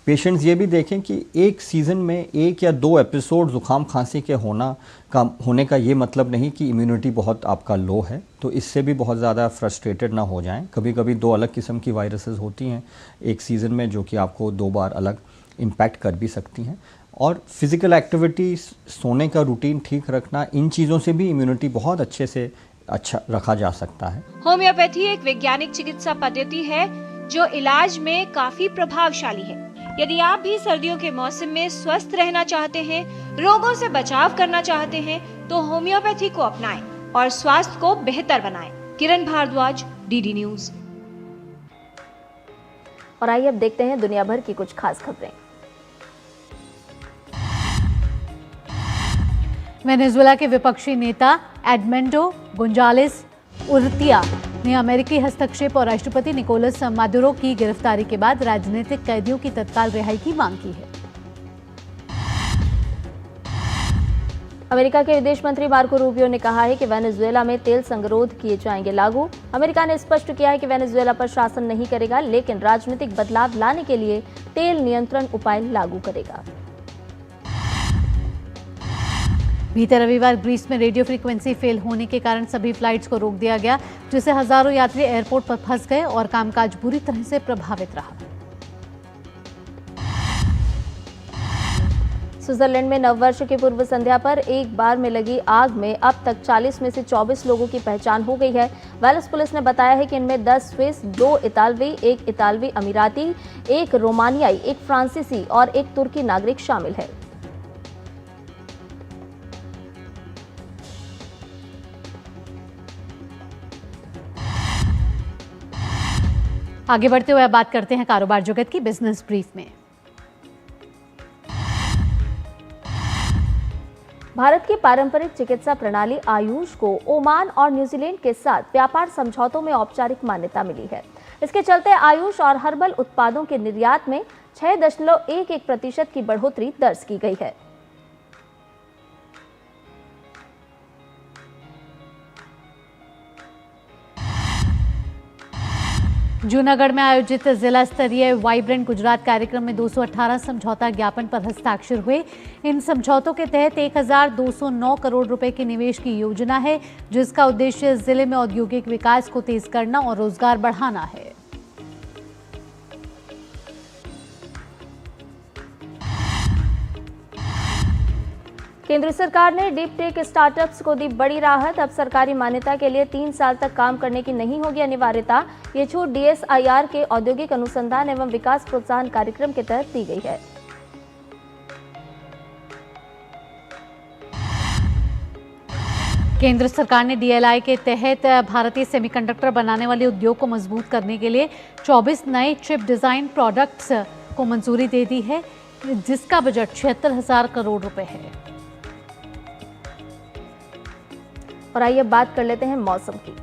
Speaker 8: पेशेंट्स ये भी देखें कि एक सीज़न में 1 या 2 एपिसोड ज़ुकाम खांसी के होने का ये मतलब नहीं कि इम्यूनिटी बहुत आपका लो है, तो इससे भी बहुत ज़्यादा फ्रस्ट्रेटेड ना हो जाएं। कभी कभी 2 अलग किस्म की वायरसेस होती हैं एक सीज़न में जो कि आपको 2 बार अलग इम्पैक्ट कर भी सकती हैं। और फिज़िकल एक्टिविटी, सोने का रूटीन ठीक रखना, इन चीज़ों से भी इम्यूनिटी बहुत अच्छे से अच्छा रखा जा सकता है।
Speaker 6: होम्योपैथी एक वैज्ञानिक चिकित्सा पद्धति है जो इलाज में काफी प्रभावशाली है। यदि आप भी सर्दियों के मौसम में स्वस्थ रहना चाहते हैं, रोगों से बचाव करना चाहते हैं, तो होम्योपैथी को अपनाएं और स्वास्थ्य को बेहतर बनाएं। किरण भारद्वाज, डीडी न्यूज।
Speaker 2: और आइए अब देखते हैं दुनिया भर की कुछ खास खबरें।
Speaker 1: वेनेजुएला के विपक्षी नेता एडमेंडो गोंजालेस उर्तिया ने अमेरिकी हस्तक्षेप और राष्ट्रपति निकोलस मादुरो की गिरफ्तारी के बाद राजनीतिक कैदियों की तत्काल रिहाई की मांग की है।
Speaker 2: अमेरिका के विदेश मंत्री मार्को रूबियो ने कहा है कि वेनेजुएला में तेल संगरोध किए जाएंगे लागू। अमेरिका ने स्पष्ट किया है कि वेनेजुएला पर शासन नहीं करेगा, लेकिन राजनीतिक बदलाव लाने के लिए तेल नियंत्रण उपाय लागू करेगा।
Speaker 1: बीते रविवार ग्रीस में रेडियो फ्रीक्वेंसी फेल होने के कारण सभी फ्लाइट्स को रोक दिया गया, जिससे हजारों यात्री एयरपोर्ट पर फंस गए और कामकाज बुरी तरह से प्रभावित रहा।
Speaker 2: स्विट्जरलैंड में नववर्ष की पूर्व संध्या पर एक बार में लगी आग में अब तक 40 में से 24 लोगों की पहचान हो गई है। वेल्स पुलिस ने बताया है कि इनमें 10 स्विस, 2 इतालवी, 1 इतालवी अमीराती, 1 रोमानियाई, 1 फ्रांसीसी और 1 तुर्की नागरिक शामिल है।
Speaker 1: आगे बढ़ते हुए बात करते हैं कारोबार जगत की बिजनेस ब्रीफ में।
Speaker 2: भारत की पारंपरिक चिकित्सा प्रणाली आयुष को ओमान और न्यूजीलैंड के साथ व्यापार समझौतों में औपचारिक मान्यता मिली है। इसके चलते आयुष और हर्बल उत्पादों के निर्यात में 6.11% की बढ़ोतरी दर्ज की गई है।
Speaker 1: जूनागढ़ में आयोजित जिला स्तरीय वाइब्रेंट गुजरात कार्यक्रम में 218 समझौता ज्ञापन पर हस्ताक्षर हुए। इन समझौतों के तहत 1209 करोड़ रुपए के निवेश की योजना है, जिसका उद्देश्य जिले में औद्योगिक विकास को तेज करना और रोजगार बढ़ाना है।
Speaker 2: केंद्र सरकार ने डीप टेक स्टार्टअप्स को दी बड़ी राहत। अब सरकारी मान्यता के लिए 3 साल तक काम करने की नहीं होगी अनिवार्यता। ये छूट DSIR के औद्योगिक अनुसंधान एवं विकास प्रोत्साहन कार्यक्रम के तहत दी गई है।
Speaker 1: केंद्र सरकार ने DLI के तहत भारतीय सेमीकंडक्टर बनाने वाले उद्योग को मजबूत करने के लिए 24 नए चिप डिजाइन प्रोडक्ट्स को मंजूरी दे दी है, जिसका बजट 76,000 करोड़ रुपए है।
Speaker 2: और आइए बात कर लेते हैं मौसम की।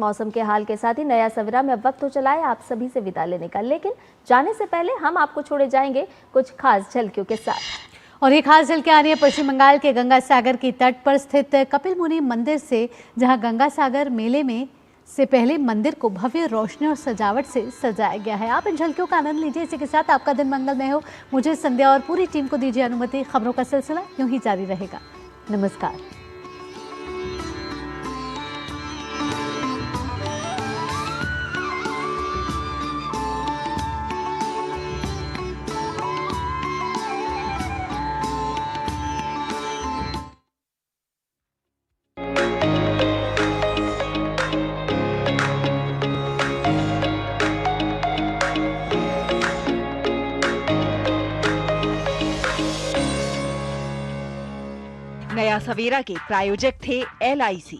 Speaker 2: मौसम के हाल के साथ ही नया सवेरा में अब वक्त हो चला है आप सभी से विदा लेने का, लेकिन जाने से पहले हम आपको छोड़े जाएंगे कुछ खास झलकियों के साथ।
Speaker 1: और ये खास झलकियां आ रही है पश्चिम बंगाल के गंगा सागर की तट पर स्थित कपिल मुनि मंदिर से, जहां गंगा सागर मेले में से पहले मंदिर को भव्य रोशनी और सजावट से सजाया गया है। आप इन झलकियों का आनंद लीजिए। इसी के साथ आपका दिन मंगलमय हो। मुझे, संध्या और पूरी टीम को दीजिए अनुमति। खबरों का सिलसिला यूं ही जारी रहेगा। नमस्कार।
Speaker 18: नया सवेरा के प्रायोजक थे LIC।